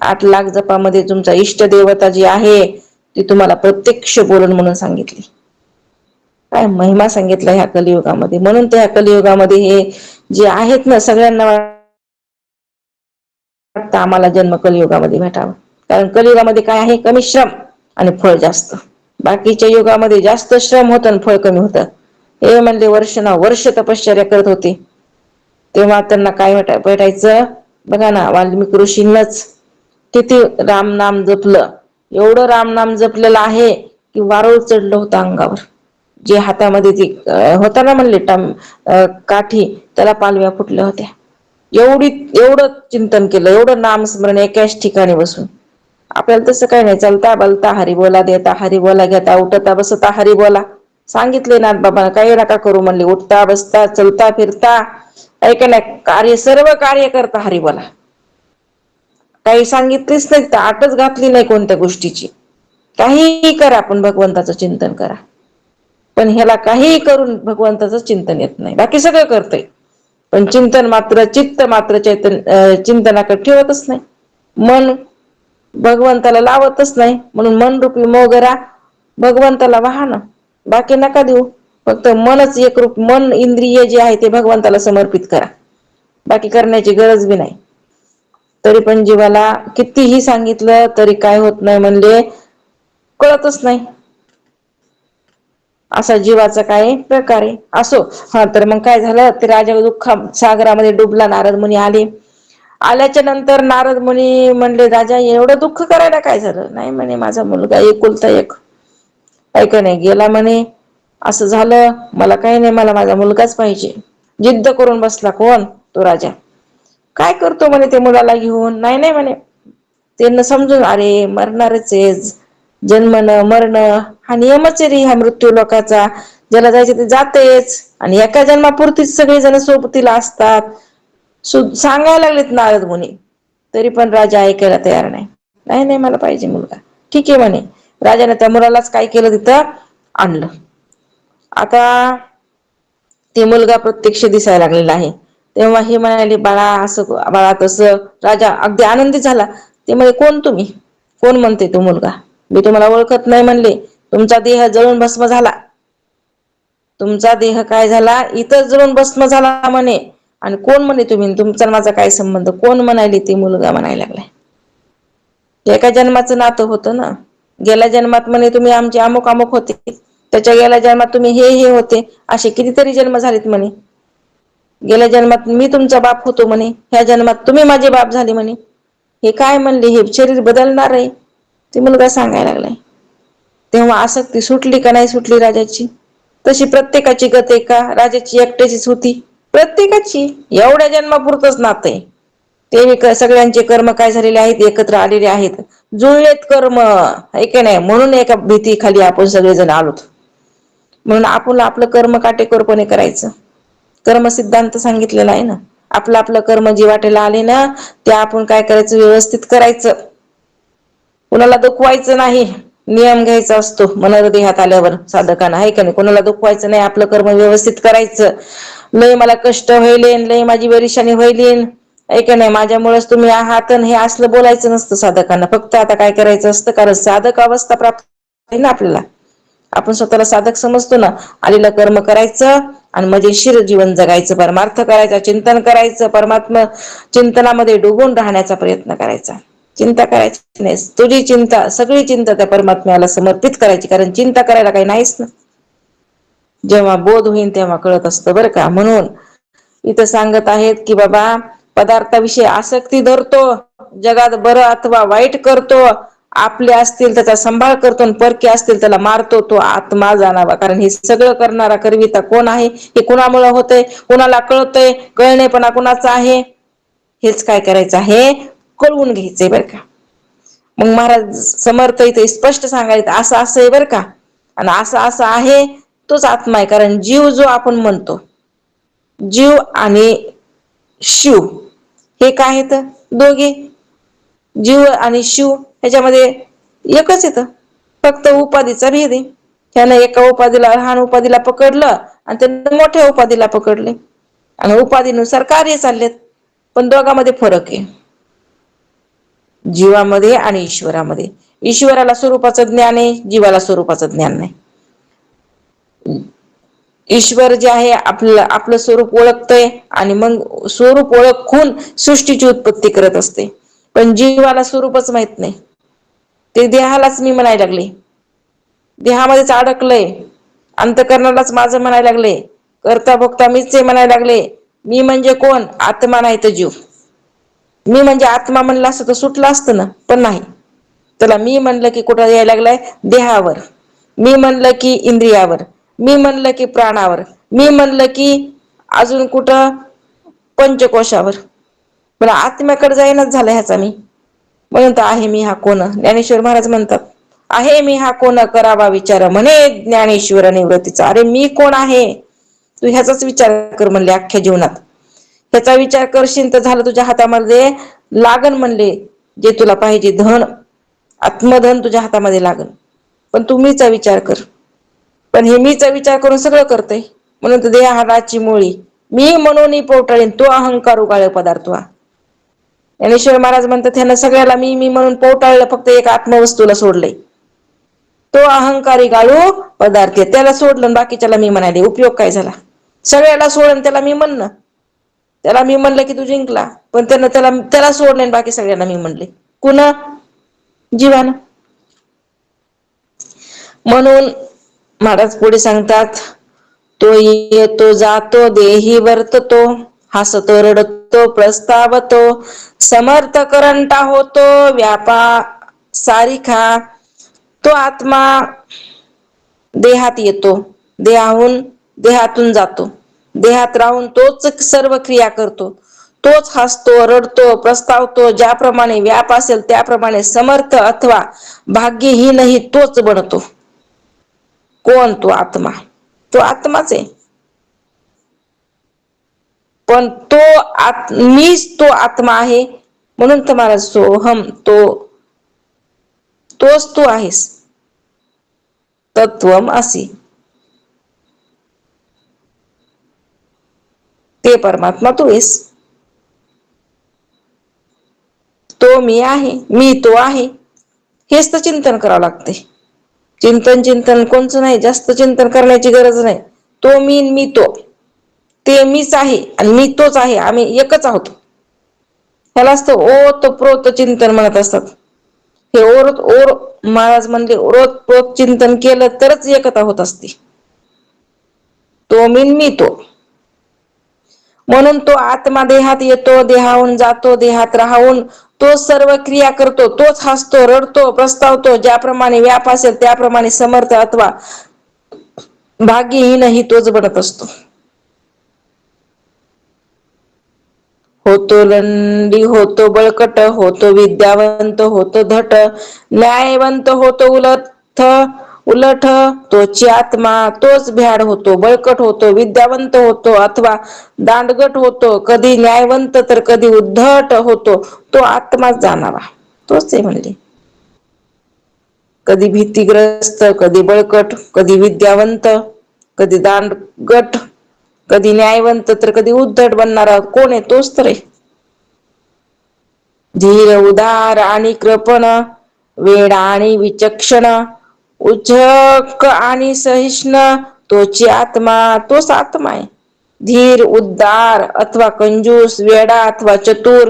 Speaker 1: 8 लाख जपामध्ये तुमचा इष्ट देवता जी आहे ती तुम्हाला प्रत्यक्ष बोलून म्हणून सांगितली. काय महिमा सांगितला ह्या कलियुगामध्ये. म्हणून त्या कलियुगामध्ये हे जे आहेत ना, सगळ्यांना वाटतं आम्हाला जन्म कलियुगामध्ये भेटावा. कारण कलियुगामध्ये काय आहे? कमी श्रम आणि फळ जास्त. बाकीच्या युगामध्ये जास्त श्रम होतं आणि फळ कमी होतं. हे म्हणले वर्ष तपश्चर्या करत होते तेव्हा त्यांना काय भेटायचं? बघा ना, वाल्मिक ऋषींनाच किती रामनाम जपलं. एवढं रामनाम जपलेलं आहे की वारुळ चढलं होतं अंगावर. जे हातामध्ये ती होता ना म्हणले काठी, त्याला पालव्या फुटल्या होत्या. एवढं चिंतन केलं, एवढं नामस्मरण एकाच ठिकाणी बसून. आपल्याला तसं काही नाही. चलता बलता हरी बोला, देता हरी बोला, घेता उठता बसता हरी बोला. सांगितले ना बाबा, काही नका करू म्हणले. उठता बसता चलता फिरता ऐका नाही, सर्व कार्य करता हरी बोला. काही सांगितलेच नाही तर आटच घातली नाही कोणत्या गोष्टीची. काहीही करा पण भगवंताचं चिंतन करा. पण ह्याला काहीही करून भगवंताचं चिंतन येत नाही. बाकी सगळं करतंय पण चिंतन मात्र, चित्त मात्र चिंतनाकडे ठेवतच नाही. मन भगवंताला लावतच नाही. म्हणून मन रूपी मोगरा भगवंताला वाहन, बाकी नका देऊ. फक्त मनच एक रूप, मन इंद्रिय जे आहे ते भगवंताला समर्पित करा. बाकी करण्याची गरज बी नाही. तरी पण जीवाला कितीही सांगितलं तरी काय होत नाही म्हणले, कळतच नाही. असा जीवाचा काय प्रकार आहे. असो. तर मग काय झालं? ते राजा दुःख सागरामध्ये डुबला. नारद मुनी आल्याच्या नंतर नारद मुनी म्हणले, राजा एवढं दुःख करायला काय झालं? नाही म्हणे, माझा मुलगा एकुलता एक ऐका नाही गेला म्हणे. असं झालं, मला काही नाही, मला माझा मुलगाच पाहिजे. जिद्द करून बसला. कोण? तो राजा. काय करतो म्हणे ते मुलाला घेऊन? नाही नाही म्हणे. त्यांना समजून, अरे मरणारच आहे, जन्मन मरण हा नियमच आहे रे ह्या मृत्यू लोकाचा. ज्याला जायचे ते जातेच आणि एका जन्मापुरतीच सगळे जण सोबतीला असतात. सांगायला लागलेत नारद मुनी. तरी पण राजा ऐकायला तयार नाही. नाही नाही, मला पाहिजे मुलगा. ठीक आहे म्हणे. राजाने त्या मुलालाच काय केलं? तिथं आणलं. आता ते मुलगा प्रत्यक्ष दिसायला लागलेला आहे. तेव्हा हे म्हणाले, बाळा असं, बाळा तसं. राजा अगदी आनंदी झाला. ते म्हणे, कोण तुम्ही? कोण म्हणते तो मुलगा? मी तुम्हाला ओळखत नाही म्हणले. तुमचा देह जळून भस्म झाला. तुमचा देह काय झाला? इथं जळून भस्म झाला म्हणे. आणि कोण म्हणे तुम्ही? तुमचा माझा काय संबंध? कोण म्हणाली? ती मुलगा म्हणायला लागलाय. एका जन्माचं नातं होतं ना. गेल्या जन्मात म्हणे तुम्ही आमचे अमुक अमुक होते, त्याच्या गेल्या जन्मात तुम्ही हे होते. असे कितीतरी जन्म झालेत म्हणे. गेल्या जन्मात मी तुमचा बाप होतो म्हणे, ह्या जन्मात तुम्ही माझे बाप झाले म्हणे. हे काय म्हणले? हे शरीर बदलणार आहे, ते मुलगा सांगायला लागलाय. तेव्हा आसक्ती सुटली का नाही सुटली राजाची? तशी प्रत्येकाची गत आहे का? राजाची एकट्याचीच होती? प्रत्येकाची. एवढ्या जन्मापुरतच नातं आहे ते. सगळ्यांचे कर्म काय झालेले आहेत? एकत्र आलेले आहेत, जुळलेत कर्म, ऐक नाही. म्हणून एका भीती खाली आपण सगळेजण आलोत. म्हणून आपण आपलं कर्म काटेकोरपणे करायचं. कर्म सिद्धांत सांगितलेला आहे ना. आपलं आपलं कर्म जे वाटेला आले ना ते आपण काय करायचं? व्यवस्थित करायचं. कुणाला दुखवायचं नाही. नियम घ्यायचा असतो मनोहृदयात आल्यावर साधकांना, आहे का नाही? कोणाला दुखवायचं नाही. आपलं कर्म व्यवस्थित करायचं. लय मला कष्ट व्हायलेन, लय माझी परेशानी व्हायलीन, ऐका नाही, माझ्यामुळेच तुम्ही आहात, हे असलं बोलायचं नसतं साधकांना. फक्त आता काय करायचं असतं? कारण साधक अवस्था प्राप्त आहे ना आपल्याला. आपण स्वतःला साधक समजतो ना. आलेलं कर्म करायचं आणि मजेशीर जीवन जगायचं, परमार्थ करायचा, चिंतन करायचं, परमात्मा चिंतनामध्ये डुबून राहण्याचा प्रयत्न करायचा. चिंता करायची नाही. तुझी चिंता, सगळी चिंता त्या परमात्म्याला समर्पित करायची. कारण चिंता करायला काही नाहीच ना. जेव्हा बोध होईल तेव्हा कळत असतं बरं का. म्हणून इथं सांगत आहेत की बाबा पदार्थाविषयी आसक्ती धरतो, जगात बरं अथवा वाईट करतो, आपले असतील त्याचा सांभाळ करतो आणि परके असतील त्याला मारतो, तो आत्मा जाणावा. कारण हे सगळं करणारा करविता कोण आहे, हे कुणामुळे होतंय, कुणाला कळतंय, कळणेपणा कुणाचा आहे, हेच काय करायचं आहे, कळवून घ्यायचंय बरं का. मग महाराज समर्थ इथे स्पष्ट सांगायचं असं असं आहे बरं का, आणि असं असं आहे तोच आत्मा आहे. कारण जीव जो आपण म्हणतो, जीव आणि शिव हे काय आहेत, दोघे जीव आणि शिव ह्याच्यामध्ये एकच येतं, फक्त उपाधीचा भेद आहे. त्यानं एका उपाधीला लहान उपाधीला पकडलं आणि त्यानं मोठ्या उपाधीला पकडले आणि उपाधीनुसार कार्य चाललेत, पण दोघांमध्ये फरक आहे जीवामध्ये आणि ईश्वरामध्ये. ईश्वराला स्वरूपाचं ज्ञान आहे, जीवाला स्वरूपाचं ज्ञान नाही. ईश्वर जे आहे आपलं आपलं स्वरूप ओळखतय आणि मग स्वरूप ओळखून सृष्टीची उत्पत्ती करत असते. पण जीवाला स्वरूपच माहित नाही, ते देहालाच मी म्हणायला लागले, देहामध्येच अडकलंय, अंतकरणालाच माझं म्हणायला लागले, करता भोगता मीच आहे म्हणायला लागले. मी म्हणजे कोण, आत्मा नाही तर जीव. मी म्हणजे आत्मा म्हणलं असतं तर सुटलं असतं ना, पण नाही. त्याला मी म्हणलं की कुठं यायला लागलाय, देहावर. मी म्हणलं की इंद्रियावर, मी म्हणलं की प्राणावर, मी म्हणलं की अजून कुठं पंचकोशावर, पण आत्म्याकडे जाईनच झालं ह्याचा मी. म्हणून तर आहे मी हा कोण, ज्ञानेश्वर महाराज म्हणतात, आहे मी हा कोण करावा विचार, म्हणे ज्ञानेश्वर निवृत्तीचा. अरे मी कोण आहे, तू ह्याचाच विचार कर म्हणले अख्ख्या जीवनात. ह्याचा विचार करशील तर झालं तुझ्या हातामध्ये लागन म्हणले जे तुला पाहिजे, धन आत्मधन तुझ्या हातामध्ये लागन. पण तू मीचा विचार कर. पण हे मीचा विचार करून सगळं करतय, म्हणून तर देहाची मुळी मी म्हणून पोटाळीन, तो अहंकार उगाळ पदार्थ. ज्ञानेश्वर महाराज म्हणतात ह्यानं सगळ्याला मी मी म्हणून पोटाळलं, फक्त एक आत्मवस्तूला सोडलंय, तो अहंकारी गाळू पदार्थ. त्याला सोडलं बाकीच्याला मी म्हणाले, उपयोग काय झाला. सगळ्याला सोडून त्याला मी म्हणणं, त्याला मी म्हणलं की तू जिंकला, पण त्यानं त्याला सोडले बाकी सगळ्यांना मी म्हणले, कुणा जीवानं. म्हणून महाराज पुढे सांगतात, तो येतो जातो देही वर्ततो, हसतो रडतो प्रस्तावतो, समर्थ करंटा होतो व्यापा सारिखा. तो आत्मा देहात येतो, देहातून जातो, देहात राहून तोच सर्व क्रिया करतो, तोच हसतो रडतो प्रस्तावतो, ज्याप्रमाणे व्याप असेल त्याप्रमाणे समर्थ अथवा भाग्यहीनही तोच बनतो. कोण, तो आत्मा. तो आत्माच आहे, पण मीच तो आत्मा आहे. म्हणून तुम्हाला सोहम, तोच तू आहेस, तत्वम असी. ते परमात्मा तू आहेस, तो मी आहे, मी तो आहे. हेच तर चिंतन करावं लागते. चिंतन कोणचं नाही, जास्त चिंतन करण्याची गरज नाही. तो मी तो, ते मीच आहे आणि मी तोच आहे, आम्ही एकच आहोत. ह्यालाच तर ओत प्रोत चिंतन म्हणत असतात. हे ओर महाराज म्हणले, ओत प्रोत चिंतन केलं तरच एकता होत असते. तो मी तो. म्हणून तो आत्मा देहात येतो, देहाहून जातो, देहात राहून तो सर्व क्रिया करतो, तोच हसतो रडतो प्रस्तावतो, ज्याप्रमाणे व्याप असेल त्याप्रमाणे समर्थ अथवा भाग्यहीनही तोच बनत असतो. होतो लंडी होतो बळकट, होतो विद्यावंत होतो धट, न्यायवंत होतो उलट, तोची आत्मा तोच भ्याड होतो, बळकट होतो, विद्यावंत होतो अथवा दांडगट होतो, कधी न्यायवंत तर कधी उद्धट होतो, तो आत्माच जाणावा. तोच आहे म्हणले, कधी भीतीग्रस्त, कधी बळकट, कधी विद्यावंत, कधी दांडगट, कधी न्यायवंत तर कधी उद्धट बनणारा कोण आहे, तोच तर आहे. धीर उदार आणि कृपण, वेड आणि विचक्षण, उझक आणि सहिष्ण, तोची आत्मा तोच आत्मा आहे. धीर उदार अथवा कंजूस, वेडा अथवा चतुर,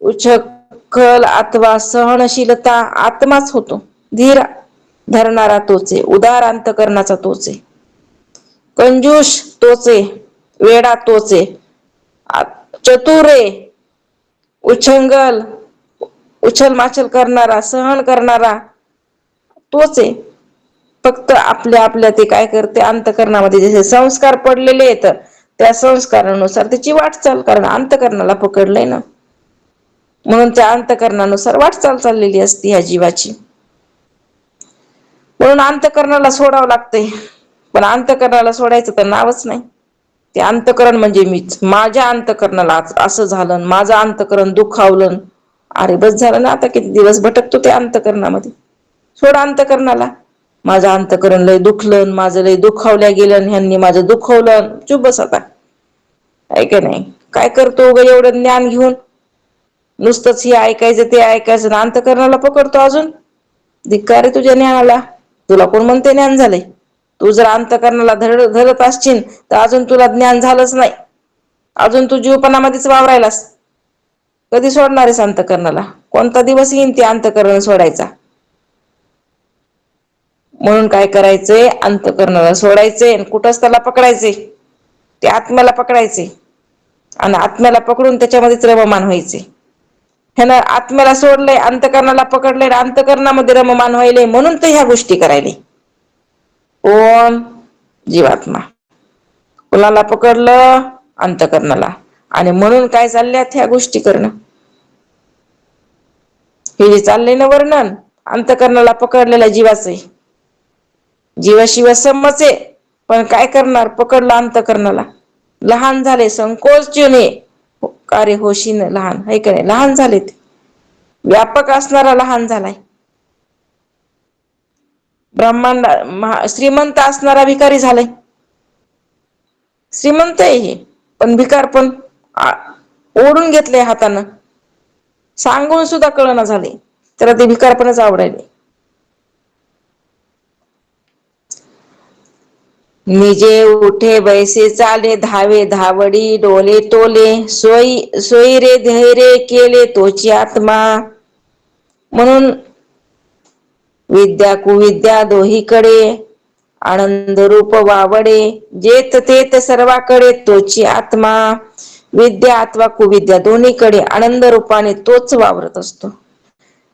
Speaker 1: उच्छृंखल अथवा सहनशीलता आत्माच होतो. धीर धरणारा तोच आहे, उदार अंतकरणाचा तोच आहे, कंजूस तोच आहे, वेडा तोच आहे, चतुर आहे, उच्छृंखल, उछल माछल करणारा, सहन करणारा तोच आहे. फक्त आपल्या ते काय करते, अंतःकरणामध्ये जसे संस्कार पडलेले आहेत त्या संस्कारानुसार त्याची वाटचाल, कारण अंतःकरणाला पकडलंय ना, म्हणून त्या अंतःकरणानुसार वाटचाल चाललेली असते ह्या जीवाची. म्हणून अंतःकरणाला सोडावं लागतंय. पण अंतःकरणाला सोडायचं तर नावच नाही. ते अंतःकरण म्हणजे मीच. माझ्या अंतःकरणाला असं झालं, माझं अंतःकरण दुखावलं. अरे बस झालं ना, आता किती दिवस भटकतो त्या अंतःकरणामध्ये. सोड अंतःकरणाला. माझं अंतःकरण लय दुखलं, माझं लय दुखावल्या गेलं, ह्यांनी माझं दुखवलं. चुप बस आता. आहे का नाही? काय करतो उगा एवढं ज्ञान घेऊन? नुसतंच हे ऐकायचं ते ऐकायचं, अंतःकरणाला पकडतो अजून. धिक्कार आहे तुझ्या ज्ञानाला. तुला कोण म्हणते ज्ञान झालंय? तू जर अंतःकरणाला धरत असशील तर अजून तुला ज्ञान झालंच नाही. अजून तू जीवपणामध्येच वावरायलास. कधी सोडणार आहेस अंतःकरणाला? कोणता दिवस येईन ते अंतःकरण सोडायचा? म्हणून काय करायचंय, अंतःकरणाला सोडायचंय आणि कुठंच त्याला पकडायचंय, ते आत्म्याला पकडायचे आणि आत्म्याला पकडून त्याच्यामध्येच रममाण व्हायचे. ह्यानं आत्म्याला सोडलंय, अंतःकरणाला पकडलंय, अंतःकरणामध्ये रममाण व्हायलंय, म्हणून तर ह्या गोष्टी करायले. कोण? जीवात्मा. कुणाला पकडलं? अंतःकरणाला. आणि म्हणून काय चालल्यात ह्या गोष्टी करणं. हे जे चाललंय ना वर्णन, अंतःकरणाला पकडलेल्या जीवाचं आहे. जीवाशिवाय समच आहे, पण काय करणार, पकडलं अंतःकरणाला. लहान झाले, संकोचने कार्य होशीन लहान. है का नाही? लहान झालेत. व्यापक असणारा लहान झालाय. ब्रह्मांड श्रीमंत असणारा भिकारी झालाय. श्रीमंत आहे हे, पण भिकार पण ओढून घेतलंय हातानं. सांगून सुद्धा कळना झाले, त्याला ते भिकारपणच आवडायले. निजे उठे बैसे चाले, धावे धावडी डोले तोले, सोयी रे धैर्य केले तोची आत्मा. म्हणून विद्या कुविद्या दोहीकडे आनंद रूप वावडे, जेत तेत सर्वाकडे तोची आत्मा. विद्या अथवा कुविद्या दोन्हीकडे आनंद रूपाने तोच वावरत असतो.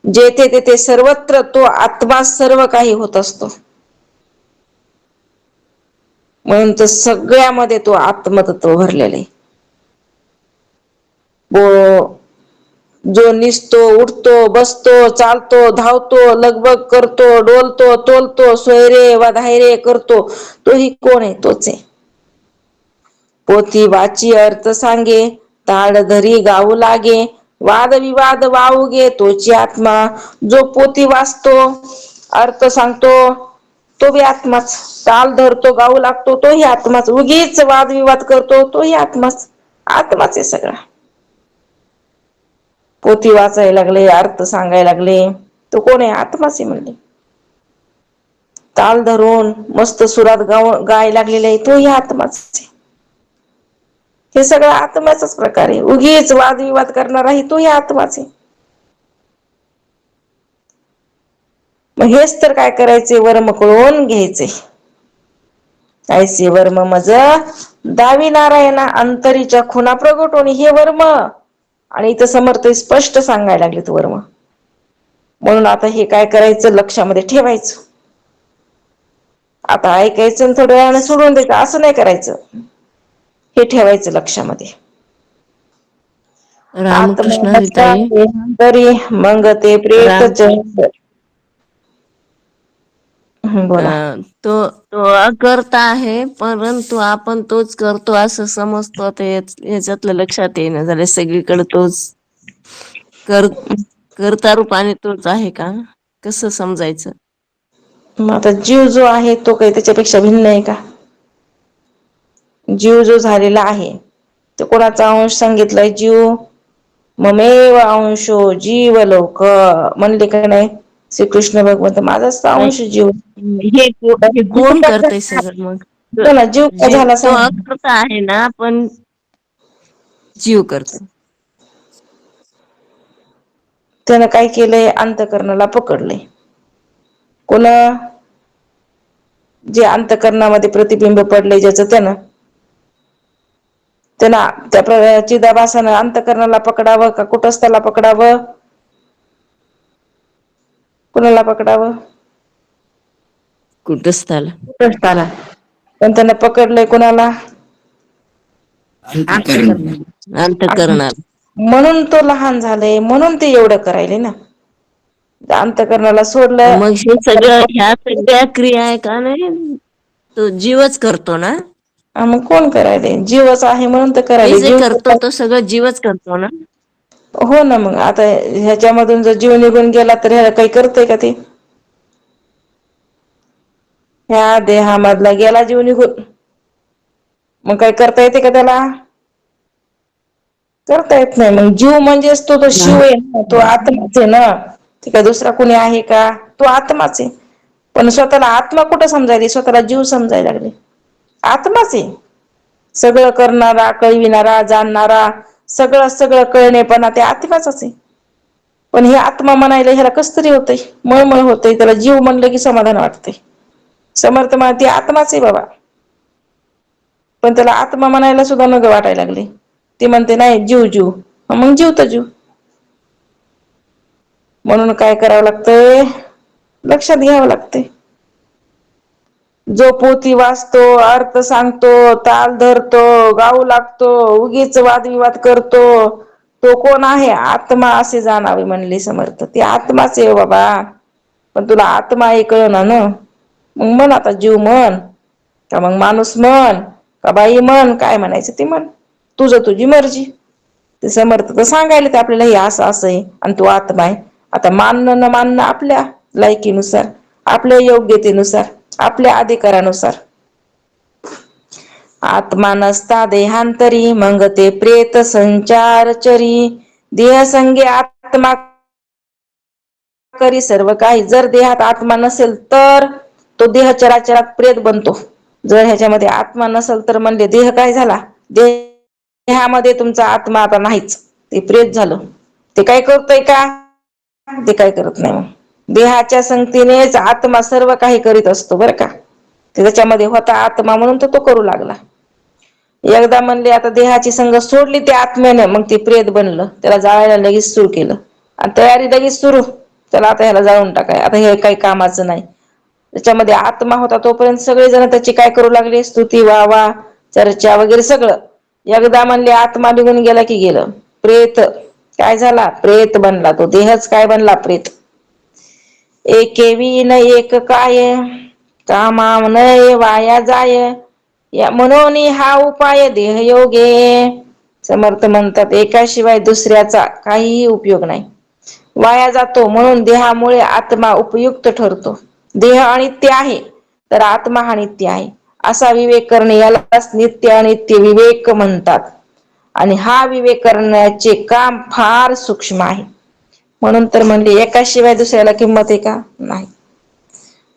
Speaker 1: जेथे तेथे सर्वत्र तो आत्मा सर्व काही होत असतो. म्हणून तर सगळ्यामध्ये तो आत्मतत्व भरलेला आहे. जो निसतो, उठतो, बसतो, चालतो, धावतो, लगबग करतो, डोलतो, तोलतो, सोयरे वा धायरे करतो, तोही कोण आहे? तोच आहे. पोथी वाची अर्थ सांगे, ताड धरी गाऊ लागे, वादविवाद वावुगे तोची आत्मा. जो पोथी वाचतो, अर्थ सांगतो, तो बी आत्माच. ताल धरतो, गाऊ लागतो, तोही आत्माच. उगीच वादविवाद करतो, तोही आत्माच. आत्माच आहे सगळा. पोथी वाचायला लागले, अर्थ सांगायला लागले, तो कोण आहे? आत्माच आहे म्हणले. ताल धरून मस्त सुरात गाय लागलेले आहे, तोही आत्माच आहे. हे सगळं आत्म्याचाच प्रकार आहे. उगीच वादविवाद करणारा आहे, तोही आत्माच आहे. मग हेच तर काय करायचे, वर्म कळून घ्यायचे. ऐसे वर्म मज दावी नारायणा, अंतरीच्या खुना प्रगटोनी. हे वर्म, आणि इथं समर्थ स्पष्ट सांगायला लागलेत वर्म. म्हणून आता हे काय करायचं, लक्षामध्ये ठेवायचं. आता ऐकायचं थोड्या वेळाने सोडून द्यायचं असं नाही करायचं. हे ठेवायचं लक्षामध्ये.
Speaker 4: रामकृष्ण हरी ताई.
Speaker 1: तरी मग ते प्रेत
Speaker 4: राम
Speaker 1: बोला.
Speaker 4: तो तो अकर्ता आहे, परंतु आपण तोच करतो असं समजतो. ते ह्याच्यातलं लक्षात येईना झालं. सगळीकडे तोच करता रूपाने तोच आहे का, कसं समजायचं?
Speaker 1: मग आता जीव जो आहे तो काही त्याच्यापेक्षा भिन्न आहे का? जीव जो झालेला आहे तो कोणाचा अंश सांगितलाय? जीव ममेव अंशो जीव लोक म्हणले का नाही श्रीकृष्ण भगवंत? माझाच
Speaker 4: नाही,
Speaker 1: अंश जीव.
Speaker 4: हे कोण करतय सगळं मग?
Speaker 1: जीव काय झाला
Speaker 4: तो
Speaker 1: सांग.
Speaker 4: अकर्ता आहे ना, पण जीव करतो.
Speaker 1: त्यानं काय केलंय? अंतःकरणाला पकडलंय. कोण? जे अंतःकरणामध्ये प्रतिबिंब पडले ज्याचं त्यानं. त्याला त्या चिदाभासानं अंतःकरणाला पकडावं का कुटस्थाला पकडावं? कुणाला पकडावं?
Speaker 4: कुटस्थाला.
Speaker 1: कुटस्थाला. पण त्यानं पकडलंय कुणाला?
Speaker 4: अंतःकरणाला.
Speaker 1: म्हणून तो लहान झालाय, म्हणून ते एवढं करायले ना. अंतःकरणाला सोडलं.
Speaker 4: मग हे सगळं ह्या सगळ्या क्रिया आहे का नाही तो जीवच करतो ना?
Speaker 1: मग कोण करायले? जीवच आहे म्हणून तर
Speaker 4: हे
Speaker 1: करायले.
Speaker 4: जे
Speaker 1: जीव
Speaker 4: करतो तो सगळं जीवच करतो ना?
Speaker 1: हो ना. मग आता ह्याच्यामधून जर जीव निघून गेला तर ह्याला काही करतय का ते? ह्या देहामधला गेला जीव निघून, मग काय करता येते का त्याला? करता येत नाही. मग जीव म्हणजेच तो शिव आहे ना, तो आत्माच आहे ना. ते काय दुसरा कुणी आहे का? तो आत्माच आहे. पण स्वतःला आत्मा कुठं समजायली? स्वतःला जीव समजायला लागले. आत्माच आहे सगळं करणारा, कळविणारा, जाणणारा, सगळं सगळं कळणेपणा ते आत्माचाच आहे. पण हे आत्मा म्हणायला ह्याला कस तरी होतंय, मळमळ होतंय. त्याला जीव म्हणलं की समाधान वाटतंय. समर्थ म्हणते आत्माच आहे बाबा, पण त्याला आत्मा म्हणायला सुद्धा नग वाटायला लागले. ते म्हणते नाही जीव जीव, मग जीव तर जीव. म्हणून काय करावं लागतंय? लक्षात घ्यावं लागतंय. जो पोथी वाचतो, अर्थ सांगतो, ताल धरतो, गाऊ लागतो, उगीच वादविवाद करतो, तो कोण आहे? आत्मा असे जाणावे म्हणले समर्थ. ते आत्माच आहे बाबा. पण तुला आत्मा हे कळना ना. मग म्हण आता जीव म्हण, का मग माणूस म्हण, का बाई म्हण, काय म्हणायचं ते म्हण. तुझं तुझी मर्जी. ते समर्थ तर सांगायला आपल्याला हे असं असं आहे आणि तो आत्मा आहे. आता मानणं न मानणं आपल्या लायकीनुसार, आपल्या योग्यतेनुसार, आपल्या अधिकारानुसार. आत्मा नसता देहांतरी, मग ते प्रेत संचारचरी. देहसंगे आत्मा करी सर्व काही. जर देहात आत्मा नसेल तर तो देह चराचरात प्रेत बनतो. जर ह्याच्यामध्ये आत्मा नसेल तर म्हणजे देह काय झाला? देहामध्ये तुमचा आत्मा आता नाहीच, ते प्रेत झालं. ते काय करतोय का? ते काय करत नाही. देहाच्या संगतीनेच आत्मा सर्व काही करीत असतो बरं का. त्याच्यामध्ये होता आत्मा म्हणून तो करू लागला. एकदा म्हणले आता देहाची संग सोडली त्या आत्म्याने, मग ती प्रेत बनलं. त्याला जाळायला लगेच सुरू केलं आणि तयारी लगेच सुरू. त्याला आता ह्याला जाळून टाकाय, आता हे काही कामाचं नाही. त्याच्यामध्ये आत्मा होता तोपर्यंत सगळेजण त्याची काय करू लागले? स्तुती, वावा, चर्चा वगैरे सगळं. एकदा म्हणले आत्मा निघून गेला की गेलं. प्रेत काय झाला? प्रेत बनला. तो देहच काय बनला? प्रेत. एके विन एक काय, कामाव नये वाया जाय, या म्हणून हा उपाय देहयोगे. समर्थ म्हणतात एकाशिवाय दुसऱ्याचा काहीही उपयोग नाही, वाया जातो. म्हणून देहामुळे आत्मा उपयुक्त ठरतो. देह अनित्य आहे तर आत्मा हा नित्य आहे असा विवेक करणे, यालाच नित्य अनित्य विवेक म्हणतात. आणि हा विवेक करण्याचे काम फार सूक्ष्म आहे. म्हणून तर म्हणले एकाशिवाय दुसऱ्याला किंमत आहे का? नाही.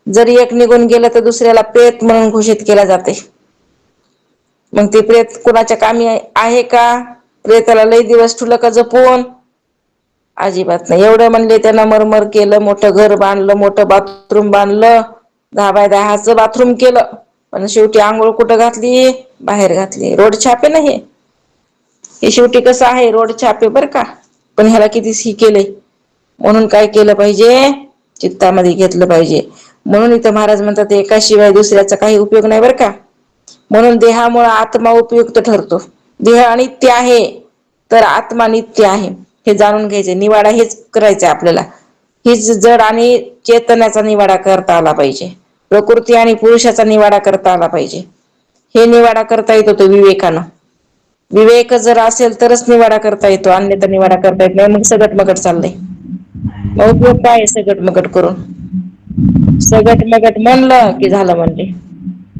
Speaker 1: जरी एक निघून गेलं तर दुसऱ्याला प्रेत म्हणून घोषित केला जाते. मग ते प्रेत कुणाच्या कामी आहे का? प्रेताला लई दिवस ठुलं का जपून? अजिबात नाही. एवढं म्हणले त्यानं मरमर केलं, मोठं घर बांधलं, मोठं बाथरूम बांधलं, 10 बाय 10चं बाथरूम केलं, पण शेवटी आंघोळ कुठं घातली? बाहेर घातली. रोड छापे ना हे शेवटी कसं आहे? रोड छापे बर का. पण ह्याला किती केलंय. म्हणून काय केलं पाहिजे? चित्तामध्ये घेतलं पाहिजे. म्हणून इथं महाराज म्हणतात एकाशिवाय दुसऱ्याचा काही उपयोग नाही बरं का. म्हणून देहामुळे आत्मा उपयुक्त ठरतो. देह अनित्य आहे तर आत्मा नित्य आहे हे जाणून घ्यायचे. निवाडा हेच करायचंय आपल्याला. हीच जड आणि चेतनाचा निवाडा करता आला पाहिजे. प्रकृती आणि पुरुषाचा निवाडा करता आला पाहिजे. हे निवाडा करता येतो तो विवेकानं. विवेक जर असेल तरच निवाडा करता येतो, अन्यथा निवाडा करता येत नाही. मग सगट मगट चाललंय. मग उपयोग काय आहे सगट मगट करून? सगट मगट म्हणलं की झालं म्हणले,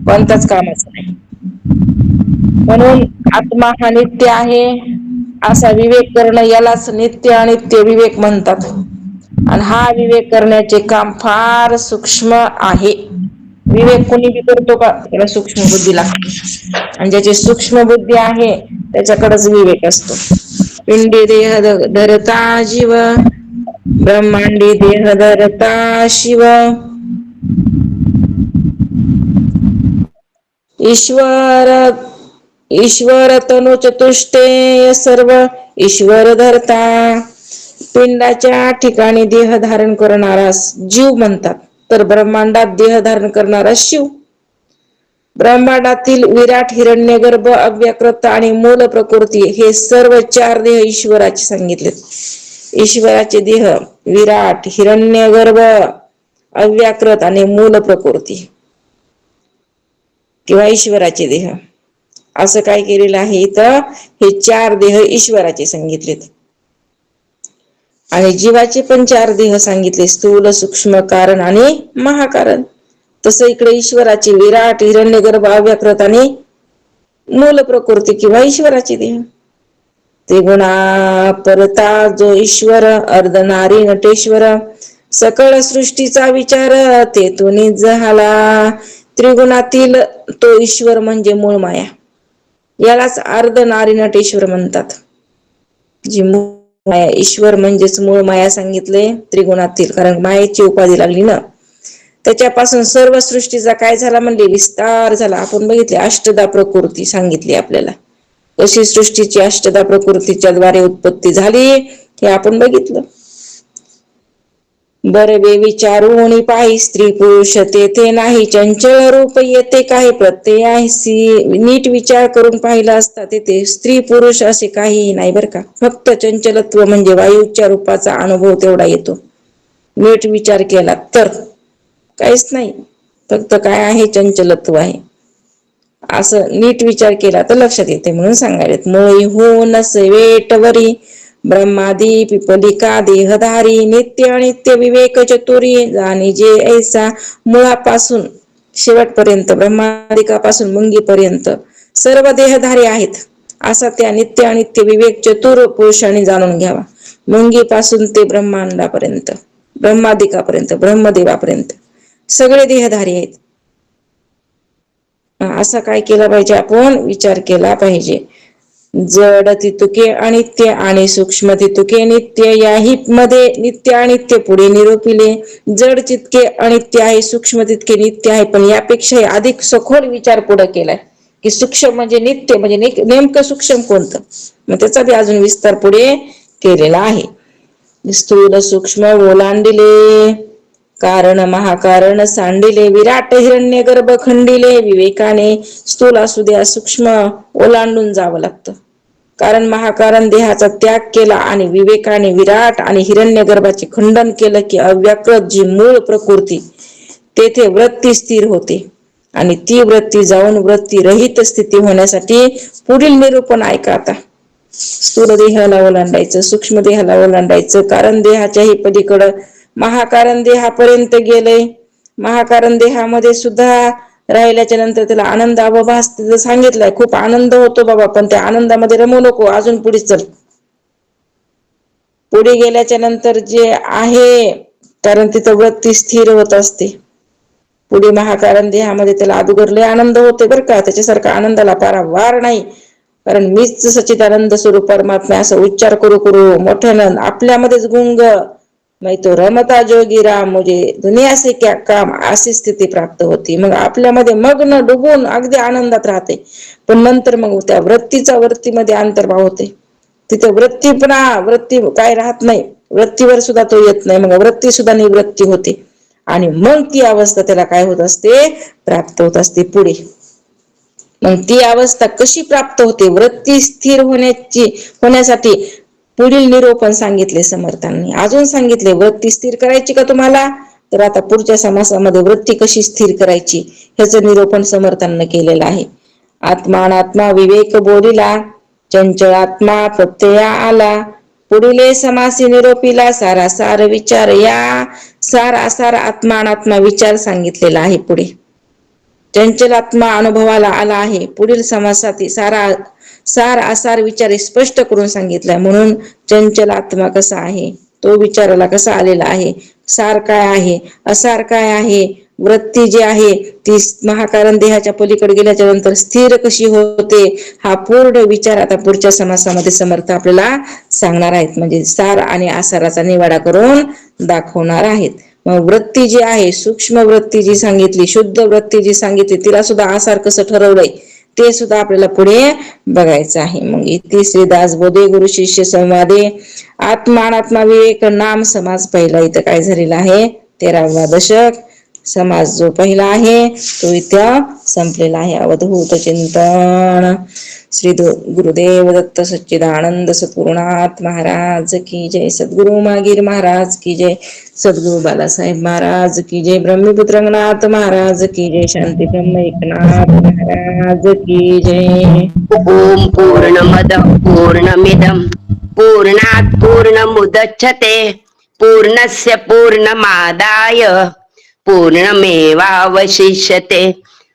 Speaker 1: कोणताच कामाचं नाही. म्हणून आत्मा हा नित्य आहे असा विवेक करणं, यालाच नित्य अनित्य विवेक म्हणतात. आणि हा विवेक करण्याचे काम फार सूक्ष्म आहे. विवेक कोणी बी करतो का? त्याला सूक्ष्म बुद्धी लागते. आणि ज्याची सूक्ष्म बुद्धी आहे त्याच्याकडेच विवेक असतो. पिंडी देह धरता जीव, ब्रह्मांडी देह धरता शिव, ईश्वर ईश्वर तनु चतुष्टय सर्व ईश्वर धरता. पिंडाच्या ठिकाणी देह धारण करणारा जीव म्हणतात, तर ब्रह्मांडात देह धारण करणारा शिव. ब्रह्मांडातील विराट, हिरण्यगर्भ, अव्यकृत आणि मूल प्रकृती हे सर्व 4 देह ईश्वराचे सांगितलेत. ईश्वराचे देह विराट, हिरण्यगर्भ, अव्याकृत आणि मूल प्रकृती किंवा ईश्वराचे देह असं काय केलेलं आहे इथं. हे 4 देह ईश्वराचे सांगितलेत. आणि जीवाचे पण 4 देह सांगितले, स्थूल, सूक्ष्म, कारण आणि महाकारण. तसं इकडे ईश्वराचे विराट, हिरण्यगर्भ, अव्यकृत आणि मूल प्रकृती किंवा ईश्वराचे देह. त्रिगुणा परता जो ईश्वर, अर्धनारी नटेश्वर, सकळ सृष्टीचा विचार तेथून झाला. त्रिगुणातील तो ईश्वर म्हणजे मूळ माया, यालाच अर्धनारी नटेश्वर म्हणतात. जी मूळ माया, ईश्वर म्हणजेच मूळ माया सांगितले त्रिगुणातील, कारण मायेची उपाधी लागली ना. त्याच्यापासून सर्व सृष्टीचा काय झाला म्हणजे विस्तार झाला. आपण बघितले अष्टदा प्रकृती सांगितली आपल्याला, कशी सृष्टीची अष्टदा प्रकृतीच्या द्वारे उत्पत्ती झाली हे आपण बघितलं. बरवे विचारून पाही स्त्री पुरुष तेथे नाही, चंचल रूप येते काही प्रत्ययासी. नीट विचार करून पाहिला असता तेथे स्त्री पुरुष असे काहीही नाही बर का. फक्त चंचलत्व म्हणजे वायूच्या रूपाचा अनुभव तेवढा येतो. नीट विचार केला तर काहीच नाही, फक्त काय आहे, चंचलत्व आहे. असं नीट विचार केला तर लक्षात येते म्हणून सांगायला. मोळी हो नसे वेटवरी ब्रह्मादी पिपलिका देहधारी, नित्य अनित्य विवेक चतुरी जाणी जे ऐसा. मुळापासून शेवटपर्यंत, ब्रह्मादिकापासून मुंगीपर्यंत सर्व देहधारी आहेत असा त्या नित्य अनित्य विवेक चतुर पुरुषाने जाणून घ्यावा. मुंगीपासून ते ब्रह्मांडापर्यंत, ब्रह्मादिकापर्यंत, ब्रह्मदेवापर्यंत सगळे देहधारी आहेत. असा काय केला पाहिजे, आपण विचार केला पाहिजे. जड तितुके अनित्य आणि सूक्ष्म तितुके नित्य, याही मध्ये नित्य अनित्य पुढे निरूपिले. जड जितके अनित्य आहे, सूक्ष्म तितके नित्य आहे, पण यापेक्षा अधिक सखोल विचार पुढे केलाय की सूक्ष्म म्हणजे नित्य, म्हणजे नेमकं सूक्ष्म कोणतं, मग त्याचा बी अजून विस्तार पुढे केलेला आहे. स्थूल सूक्ष्म ओलांडिले, कारण महाकारण सांडिले, विराट हिरण्य गर्भ खंडिले. विवेकाने स्थूल असू द्या सूक्ष्म ओलांडून जावं लागतं, कारण महाकारण देहाचा त्याग केला आणि विवेकाने विराट आणि हिरण्य गर्भाचे खंडन केलं की अव्याकृत जी मूळ प्रकृती तेथे वृत्ती स्थिर होते. आणि ती वृत्ती जाऊन वृत्ती रहित स्थिती होण्यासाठी पुढील निरूपण ऐका आता. स्थूल देहाला ओलांडायचं, सूक्ष्म देहाला ओलांडायचं, कारण देहाच्याही पलीकडं महाकारण देहापर्यंत गेलंय. महाकारण देहामध्ये सुद्धा राहिल्याच्या नंतर त्याला आनंद अवभास सांगितलाय. खूप आनंद होतो बाबा, पण त्या आनंदामध्ये रमू नको, अजून पुढे चल. पुढे गेल्याच्या नंतर जे आहे, कारण तिथं वृत्ती स्थिर होत असते. पुढे महाकारण देहामध्ये त्याला अगोदर लय आनंद होते बरं का, त्याच्यासारखा आनंदाला पारावार नाही. कारण मीच सच्चिदानंद स्वरूप परमात्मा असं उच्चार करू करू मोठ्यानं आपल्यामध्येच गुंग मैं तो रमता जोगी राम मुझे दुनिया से क्या काम, अशी स्थिती प्राप्त होती. मग आपल्यामध्ये मग्न डुबून अगदी आनंदात राहते. पण नंतर मग त्या वृत्तीचा वृत्तीमध्ये अंतर्भाव होते. तिथे वृत्ती काय राहत नाही, वृत्तीवर सुद्धा तो येत नाही, मग वृत्ती सुद्धा निवृत्ती होते. आणि मग ती अवस्था त्याला काय होत असते, प्राप्त होत असते पुढे. मग ती अवस्था कशी प्राप्त होते, वृत्ती स्थिर होण्यासाठी पुढील निरूपण सांगितले समर्थांनी. अजून सांगितले वृत्ती स्थिर करायची का तुम्हाला, तर आता पुढच्या समासामध्ये वृत्ती कशी स्थिर करायची ह्याचं निरूपण समर्थांनी केलेलं आहे. आत्मानात्मा विवेक बोलिला, चंचलात्मा प्रत्यया आला, पुढीले समासी निरोपीला सारासार विचार. या सार आत्मानात्मा विचार सांगितलेला आहे. पुढे चंचलात्मा अनुभवाला आला आहे. पुढील समासात सार आसार विचार स्पष्ट करून सांगितलाय. म्हणून चंचलात्मा कसा आहे, तो विचाराला कसा आलेला आहे, सार काय आहे, असार काय आहे, वृत्ती जी आहे ती महाकारण देहाच्या पलीकडे गेल्याच्या नंतर स्थिर कशी होते, हा पूर्ण विचार आता पुढच्या समासामध्ये समर्थ आपल्याला सांगणार आहेत. म्हणजे सार आणि आसाराचा निवाडा करून दाखवणार आहेत. मग वृत्ती जी आहे, सूक्ष्म वृत्ती जी सांगितली, शुद्ध वृत्ती जी सांगितली, तिला सुद्धा आसार कसं ठरवलंय ते सुद्धा आपल्याला पुढे बघायचं आहे. मग इथे श्रीदास बोधे गुरु शिष्य संवादे आत्मा अनात्मा विवेक नाम समाज पहिला इथं काय झालेला आहे 13वा दशक. समाज जो पहिला आहे तो इथं संपलेला आहे. अवधूत चिंतन. श्री गुरुदेव दत्त सच्चिदानंद सद्गुरुनाथ महाराज की जय. सद्गुरु मागीर महाराज की जय. सद्गुरु बालासाहेब महाराज की जय. ब्रह्मपुत्र रंगनाथ महाराज की जय. शांती ब्रह्म एकनाथ महाराज की जय.
Speaker 3: ओम पूर्णमद पूर्णमिदम पूर्णात पूर्णमुदच्यते पूर्णस्य पूर्णमादाय पूर्णमेवावशिष्यते.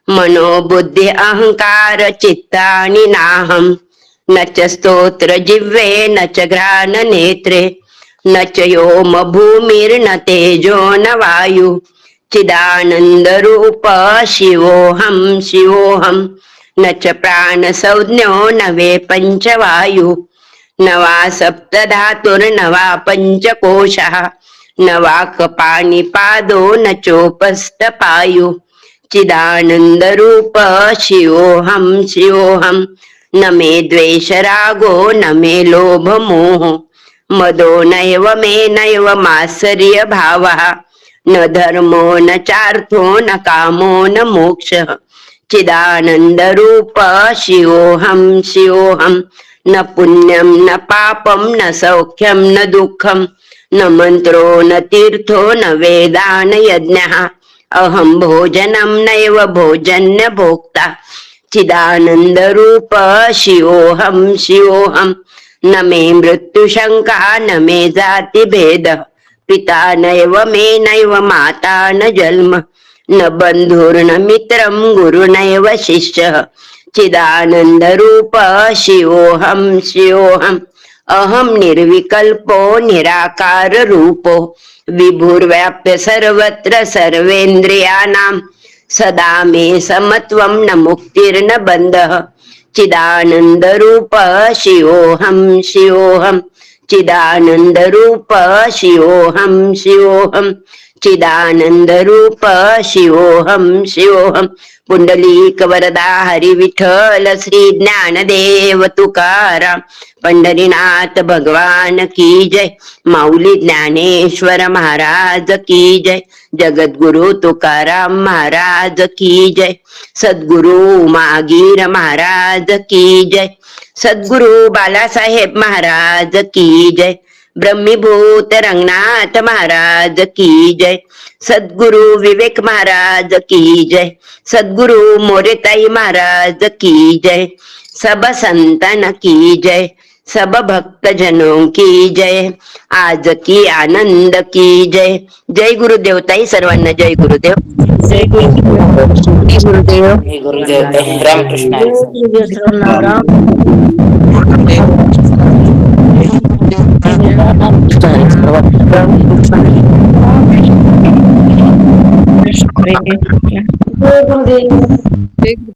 Speaker 3: मनोबुद्धी अहंकार चित्तानि नाहं न च स्तोत्र जिह्वे न च घ्राण नेत्रे न च योम भूमिर्न तेजो न वायु चिदानंद रूप शिवोहम शिवोहम न च प्राण संज्ञो न वे पंचवायु न वा सप्तधातुर्न वा पंचकोशः न वा कपाणिपादो न चोपस्थपायु चिदानंद रूप शिवोहम शिवोहम. न मे द्वेष रागो न मे लोभ मोह मदो नैव मे नैव मात्सर्य भावः न धर्मो न चार्थो न कामो न मोक्षः चिदानंद रूप शिवोहम शिवोहम. न पुण्यम न पापम न सौख्यम न दुःखम न मंत्रो न तीर्थो न वेदा न यज्ञः अहम भोजनम नैव भोजन्य भोक्ता चिदानंद रूप शिवोहम शिवोहम. न मे मृत्यु शंका न मे जाति भेद पिता नैव मे नैव माता न जन्म न बंधुर्न मित्रम गुरु नैव शिष्यः चिदानंद रूप शिवोहम शिवोहम. अहम निर्विकल्पो निराकार रूपो विभुर्व्याप्य सर्वत्र सर्वेन्द्रियाणां सदा मे समत्वं न मुक्तिर्न बंधः चिदानंद रूप शिवोहम शिवोहम. चिदानंद रूप शिवोहम शिवोहम. चिदानंद रूप शिवोहम शिवोहम. पुंडलीक वरदा हरी विठ्ठल श्री ज्ञानदेव तुकाराम पंढरीनाथ भगवान की जय. माऊली ज्ञानेश्वर महाराज की जय. जगद्गुरु तुकाराम महाराज की जय. सद्गुरु मागीर महाराज की जय. सद्गुरु बालासाहेब महाराज की जय. ब्रह्मीभूत रंगनाथ महाराज की जय. सद्गुरु विवेक महाराज की जय. सद्गुरु मोरेताई महाराज की जय. सब संतन की जय. सब भक्त जनों की जय. आज की आनंद की जय. जय गुरुदेव ताई सर्वांना. जय गुरुदेव.
Speaker 4: जय गुरुदेव.
Speaker 5: गुरुदेव रामकृष्ण हरी.
Speaker 4: रामकृष्ण हरी.